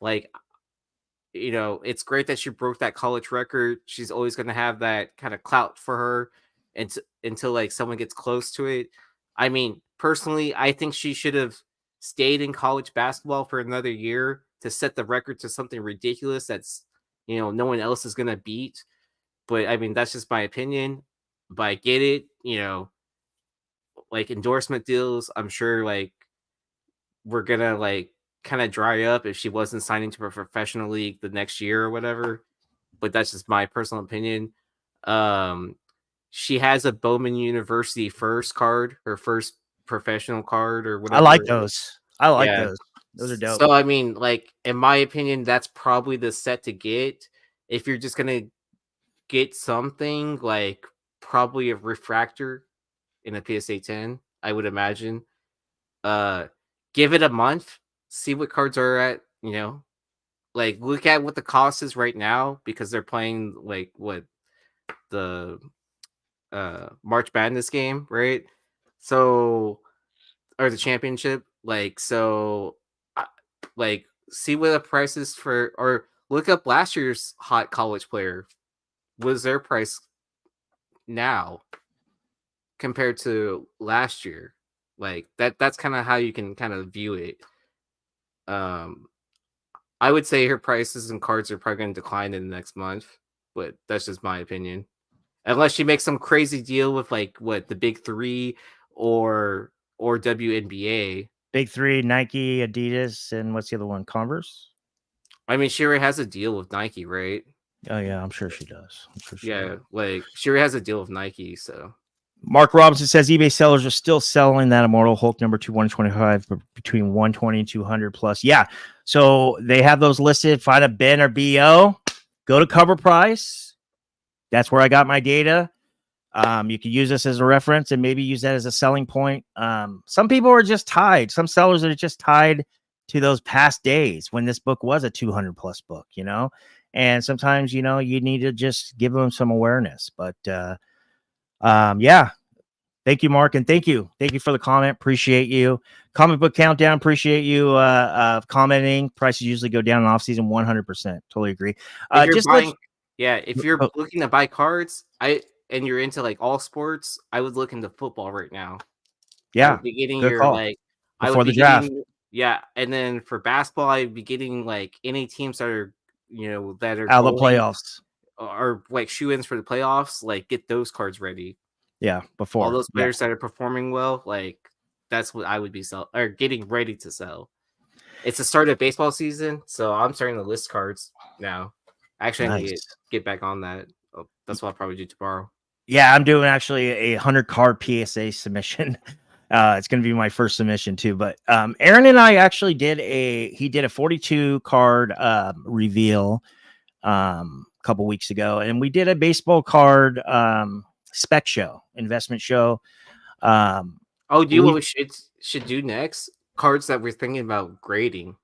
A: Like, it's great that she broke that college record. She's always going to have that kind of clout for her, until like someone gets close to it. I mean, personally, I think she should have stayed in college basketball for another year to set the record to something ridiculous that's no one else is going to beat. But I mean, that's just my opinion. But I get it, like endorsement deals. I'm sure like we're gonna like kind of dry up if she wasn't signing to a professional league the next year or whatever. But that's just my personal opinion. Um, she has a Bowman University first card, her first professional card or
B: I
A: whatever.
B: like those. I like
A: Yeah.
B: those. Those are dope.
A: So I mean, like in my opinion, that's probably the set to get if you're just gonna get something like probably a refractor in a PSA 10. I would imagine. Give it a month, see what cards are at. Like look at what the cost is right now because they're playing like what the March Madness game, right? So or the championship, like so, like see what the price is for, or look up last year's hot college player. What is their price now compared to last year? Like that's kind of how you can kind of view it. Um, I would say her prices and cards are probably going to decline in the next month, but that's just my opinion. Unless she makes some crazy deal with like what the big three or WNBA.
B: Big three: Nike, Adidas, and what's the other one? Converse.
A: I mean, she already has a deal with Nike, right?
B: Oh yeah, I'm sure she does. I'm sure she
A: Yeah,
B: does.
A: like she already has a deal with Nike, so.
B: Mark Robinson says eBay sellers are still selling that Immortal Hulk number 2 125 between 120 and 200 plus. Yeah, so they have those listed. Find a bin or BO. Go to cover price. That's where I got my data. You can use this as a reference and maybe use that as a selling point. Some people are just tied. Some sellers are just tied to those past days when this book was a 200 plus book, and sometimes, you need to just give them some awareness. But yeah, thank you, Mark. And thank you for the comment. Appreciate you. Comic book countdown. Appreciate you commenting. Prices usually go down in off season. 100%. Totally agree.
A: If you're
B: Just
A: buying, yeah, if you're
B: oh,
A: looking to buy cards, and you're into like all sports, I would look into football right now. I
B: yeah,
A: would be getting
B: good
A: your
B: call.
A: like I
B: Before
A: would
B: the
A: be
B: draft.
A: getting, yeah, and then for basketball, I'd be getting like any teams that are that are
B: Out of the
A: going
B: playoffs.
A: or like shoe-ins for the playoffs, like get those cards ready.
B: Yeah,
A: All
B: before.
A: those
B: Yeah.
A: players that are performing well, like that's what I would be getting ready to sell. It's the start of baseball season, so I'm starting to list cards now. Actually, I need to get back on that. That's what I'll probably do tomorrow.
B: Yeah, I'm doing actually a 100-card PSA submission. It's going to be my first submission too. But Aaron and I actually did a 42 card reveal a couple weeks ago, and we did a baseball card spec show, investment show.
A: Do you know what we should do next? Cards that we're thinking about grading.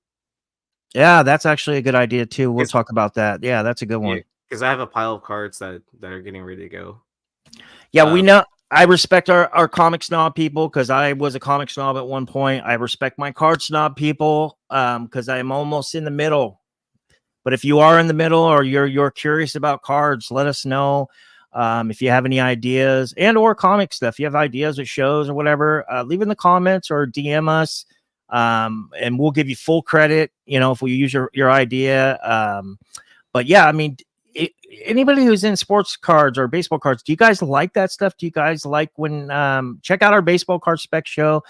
B: Yeah, that's actually a good idea too. We'll talk about that. Yeah, that's a good one.
A: Because I have a pile of cards that are getting ready to go.
B: Yeah, we know. I respect our comic snob people because I was a comic snob at one point. I respect my card snob people because I'm almost in the middle. But if you are in the middle or you're curious about cards, let us know. If you have any ideas and or comic stuff, you have ideas or shows or whatever, leave in the comments or DM us, and we'll give you full credit. If we use your idea. But yeah, I mean. Anybody who's in sports cards or baseball cards, do you guys like that stuff? Do you guys like when check out our baseball card spec show?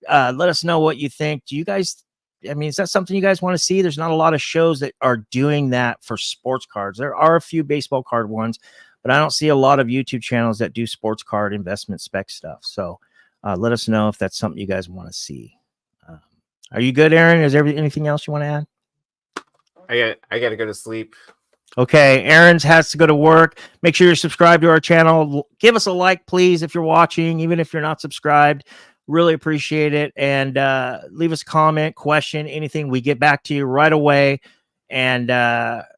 B: Let us know what you think. Do you guys, is that something you guys want to see? There's not a lot of shows that are doing that for sports cards. There are a few baseball card ones, but I don't see a lot of YouTube channels that do sports card investment spec stuff. So let us know if that's something you guys want to see. Are you good, Aaron? Is there anything else you want to add?
A: I got to go to sleep.
B: Okay, Aaron's has to go to work. Make sure you're subscribed to our channel. Give us a like, please, if you're watching, even if you're not subscribed. Really appreciate it. And leave us a comment, question, anything. We get back to you right away. And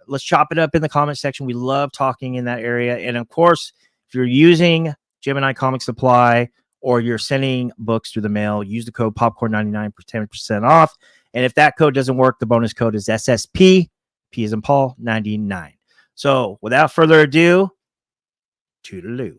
B: let's chop it up in the comment section. We love talking in that area. And, of course, if you're using Gemini Comic Supply or you're sending books through the mail, use the code POPCORN99 for 10% off. And if that code doesn't work, the bonus code is SSP. P as in Paul, 99. So without further ado, toodaloo.